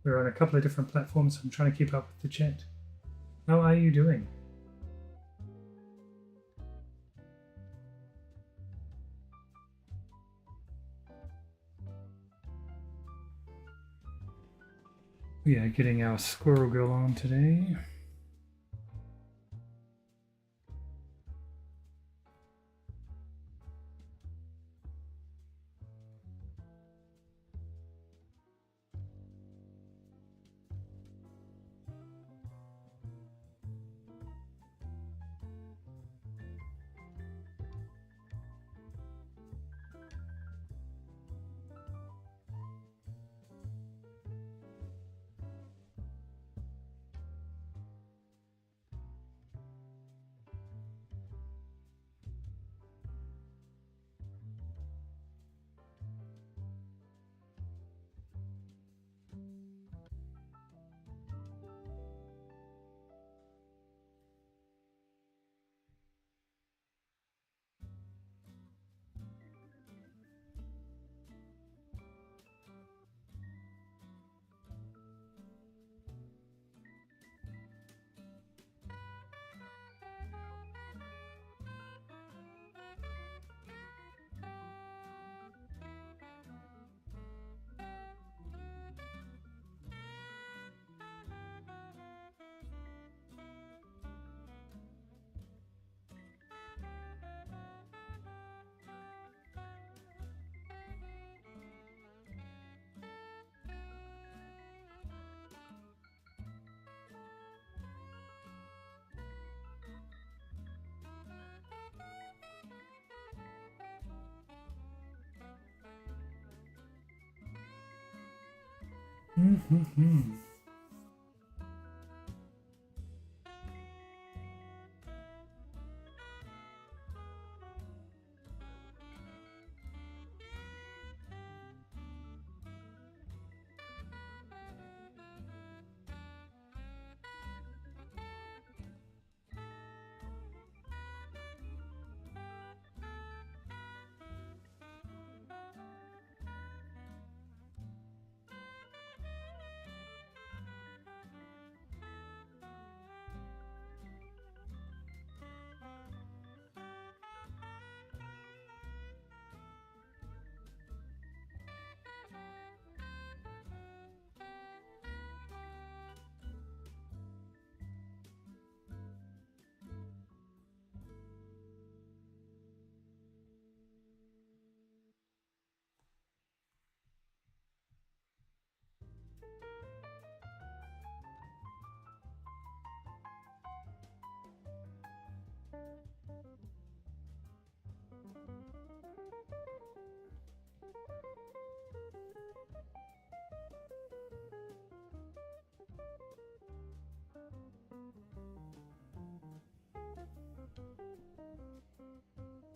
we're on a couple of different platforms. I'm trying to keep up with the chat. How are you doing? We are getting our Squirrel Girl on today.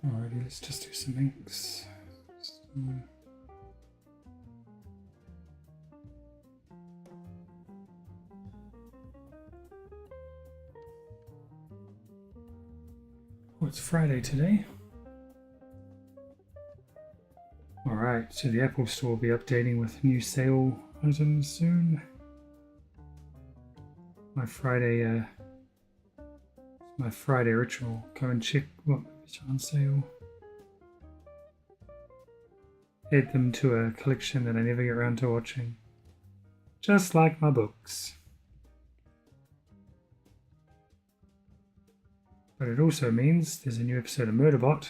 Alrighty, let's just do some inks. Oh, it's Friday today. Alright, so the Apple Store will be updating with new sale items soon. My Friday ritual. Go and check what movies are on sale. Add them to a collection that I never get around to watching. Just like my books. But it also means there's a new episode of Murderbot,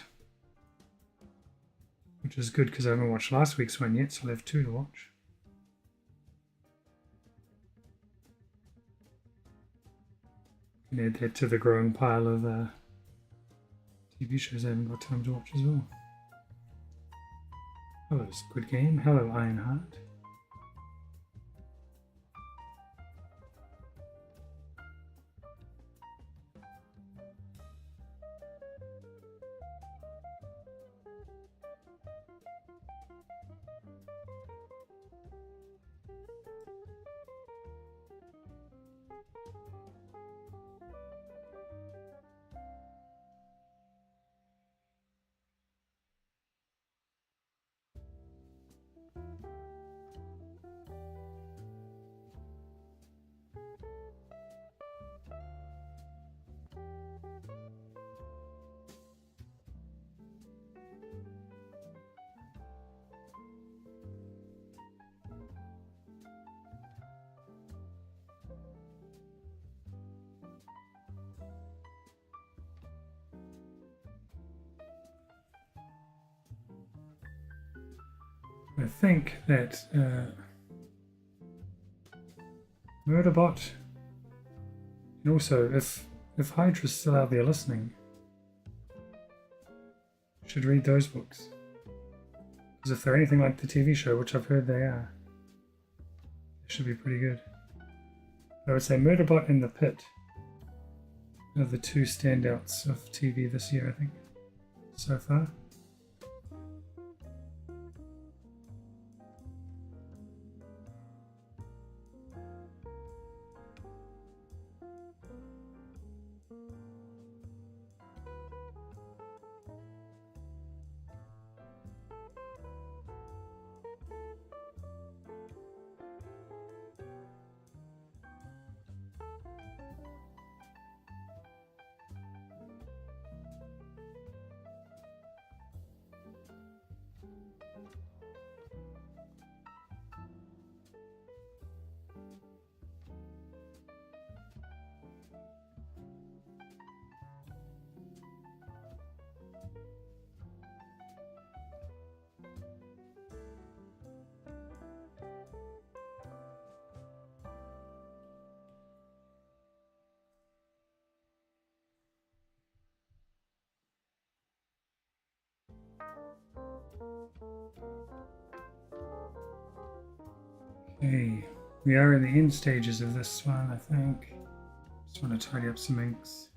which is good because I haven't watched last week's one yet, so I'll have 2 to watch. And add that to the growing pile of TV shows I haven't got time to watch as well. Hello, Squid Game. Hello, Ironheart. I think that Murderbot, and also if Hydra's still out there listening, you should read those books. Because if they're anything like the TV show, which I've heard they are, they should be pretty good. I would say Murderbot and The Pit are the 2 standouts of TV this year, I think, so far. Okay. We are in the end stages of this one, I think. Just want to tidy up some inks.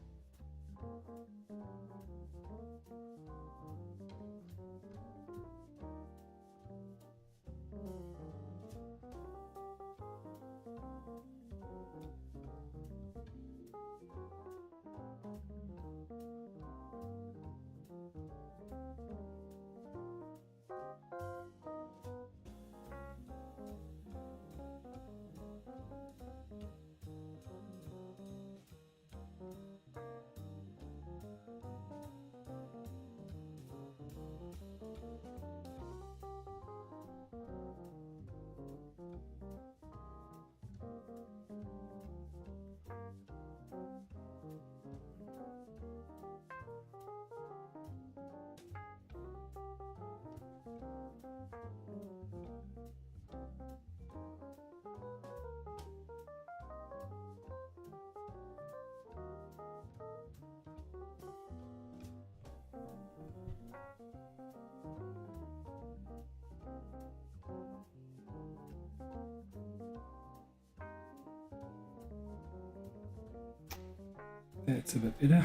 That's a bit better.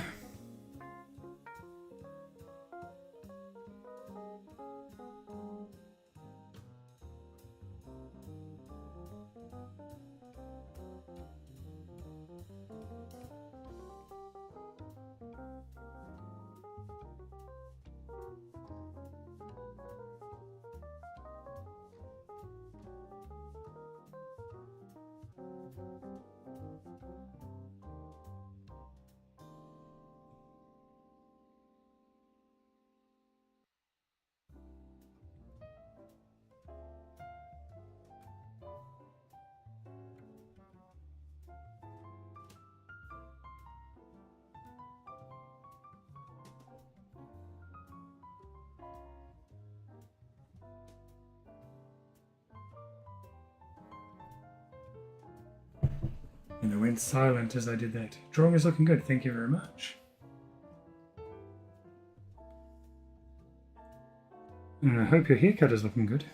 And I went silent as I did that. Drawing is looking good, thank you very much. And I hope your haircut is looking good.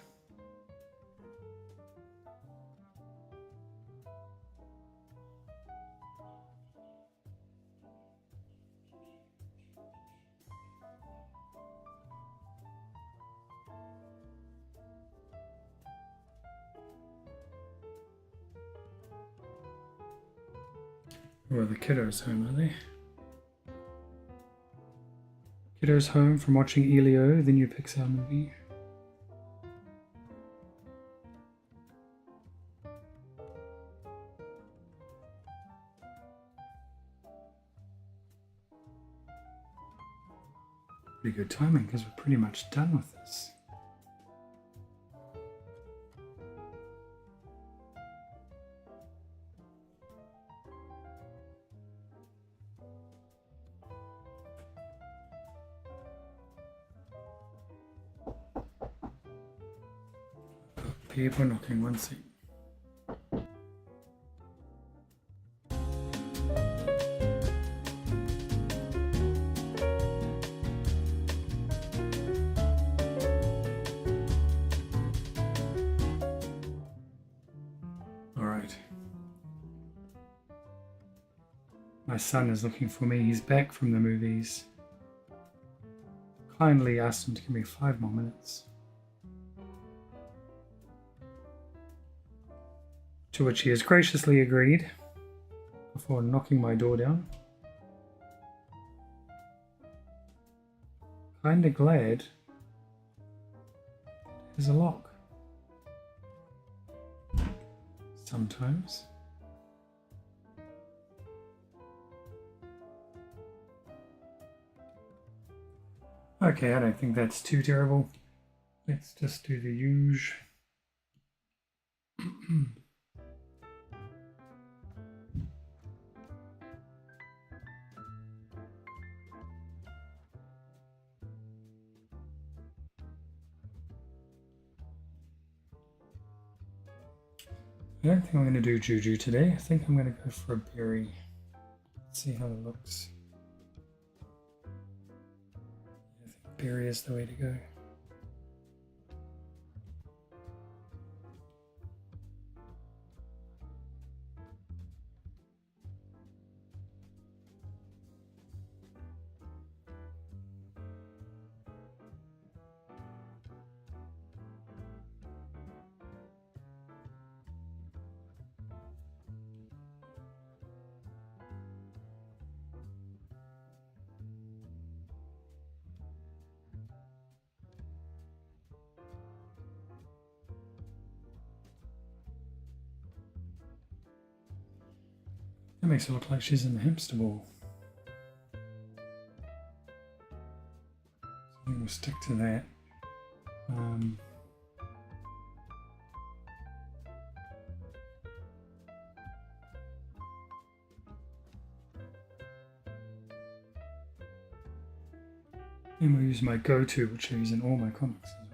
Well, the kiddos home, are they? Kiddos home from watching Elio, the new Pixar movie. Pretty good timing because we're pretty much done with this. People knocking, one seat. All right. My son is looking for me. He's back from the movies. Kindly asked him to give me 5 more minutes. To which he has graciously agreed before knocking my door down. Kinda glad there's a lock. Sometimes. Okay, I don't think that's too terrible. Let's just do the usual. I don't think I'm going to do Juju today. I think I'm going to go for a berry. Let's see how it looks. I think berry is the way to go. That makes it look like she's in the hamster ball. So we'll stick to that. And we'll use my go-to, which I use in all my comics as well.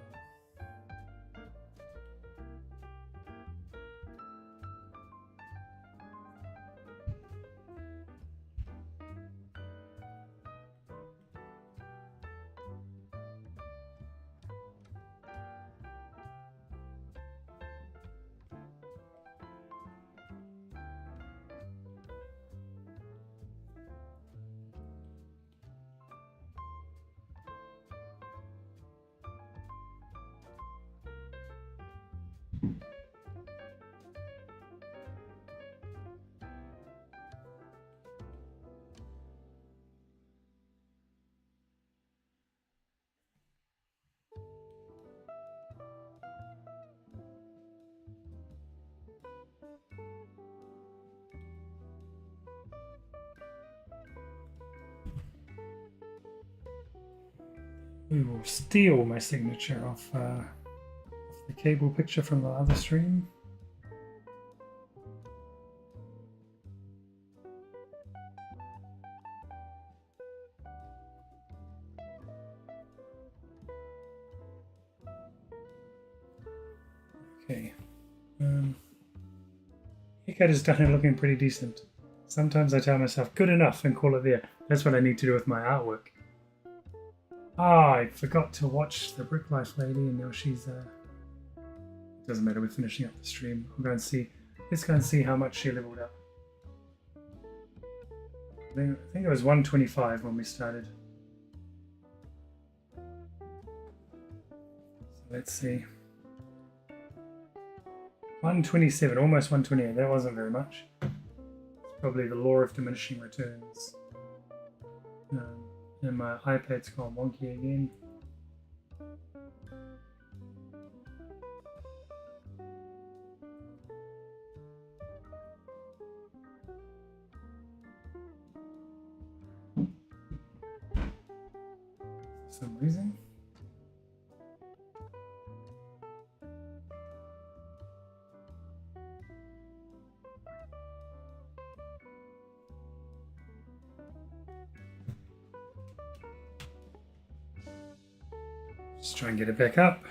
We will steal my signature off the cable picture from the other stream. Okay. Haircut is done and looking pretty decent. Sometimes I tell myself, good enough, and call it there. That's what I need to do with my artwork. Ah, I forgot to watch the Brick Life lady, and now she's doesn't matter, we're finishing up the stream. I'll go and see. Let's go and see how much she leveled up. I think it was 125 when we started. So let's see. 127, almost 128. That wasn't very much. It's probably the law of diminishing returns. And my iPad's gone wonky again. For some reason. Just try and get it back up.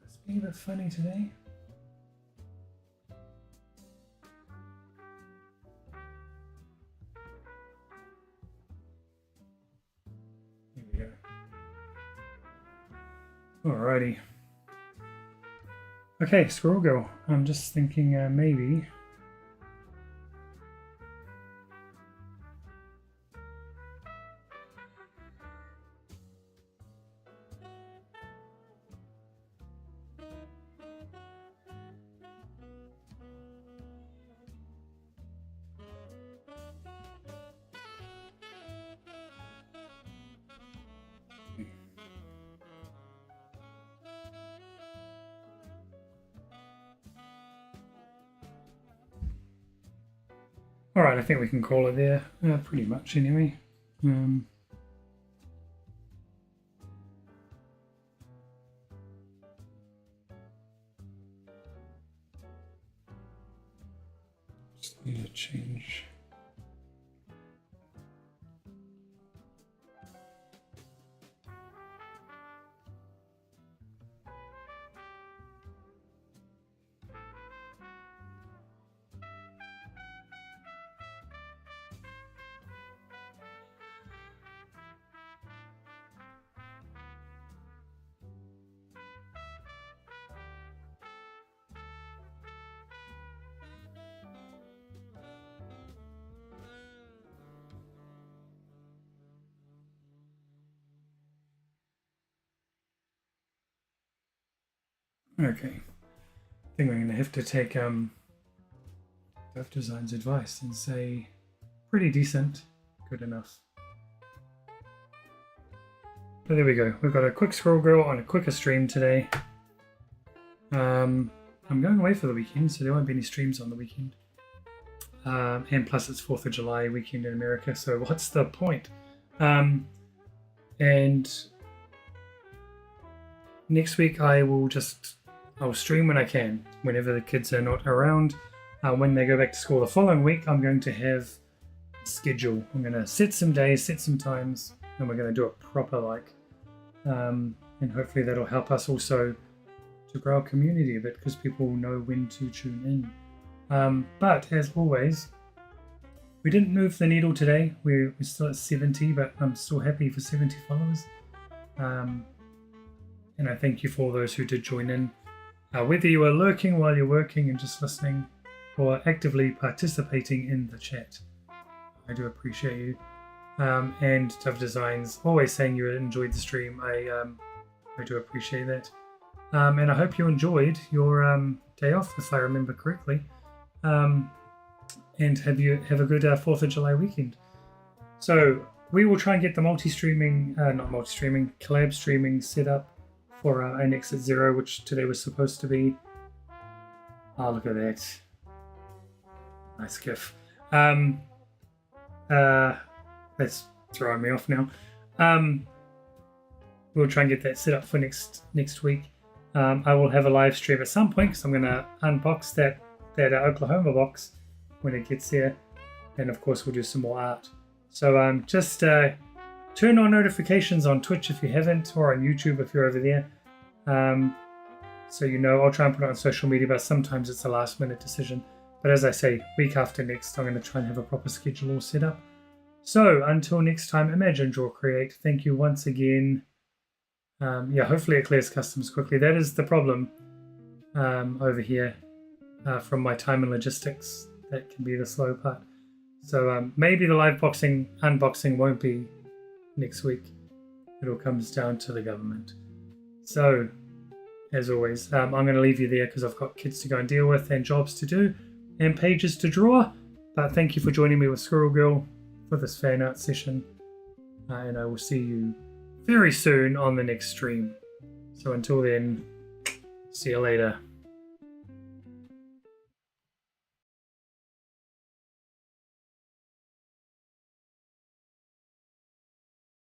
It's being a bit funny today. Here we go. Alrighty. Okay, Squirrel Girl. I'm just thinking maybe. Alright, I think we can call it there, pretty much anyway. Just need to change. Okay, I think we're going to have to take Dev Design's advice and say pretty decent, good enough. So there we go. We've got a quick Squirrel Girl on a quicker stream today. I'm going away for the weekend, so there won't be any streams on the weekend. And plus it's 4th of July weekend in America, so what's the point? And next week I'll stream when I can, whenever the kids are not around. When they go back to school the following week, I'm going to have a schedule. I'm going to set some days, set some times, and we're going to do it proper and hopefully that'll help us also to grow our community a bit, because people will know when to tune in. But as always, we didn't move the needle today. We're still at 70, but I'm still happy for 70 followers. And I thank you for all those who did join in. Whether you are lurking while you're working and just listening, or actively participating in the chat, I do appreciate you. And Dove Designs always saying you enjoyed the stream. I do appreciate that. And I hope you enjoyed your day off, if I remember correctly. And have a good 4th of July weekend. So we will try and get the collab streaming set up for an Exit Zero, which today was supposed to be. Oh, look at that. Nice gif. That's throwing me off now. We'll try and get that set up for next week. I will have a live stream at some point, because I'm going to unbox that Oklahoma box when it gets there, and of course we'll do some more art. So just turn on notifications on Twitch if you haven't, or on YouTube if you're over there. So I'll try and put it on social media, but sometimes it's a last minute decision. But as I say, week after next, I'm going to try and have a proper schedule all set up. So until next time, imagine, draw, create. Thank you once again. Hopefully it clears customs quickly. That is the problem over here from my time and logistics. That can be the slow part. So maybe the live unboxing won't be next week. It all comes down to the government. So, as always, I'm going to leave you there because I've got kids to go and deal with, and jobs to do, and pages to draw. But thank you for joining me with Squirrel Girl for this fan art session. And I will see you very soon on the next stream. So until then, see you later.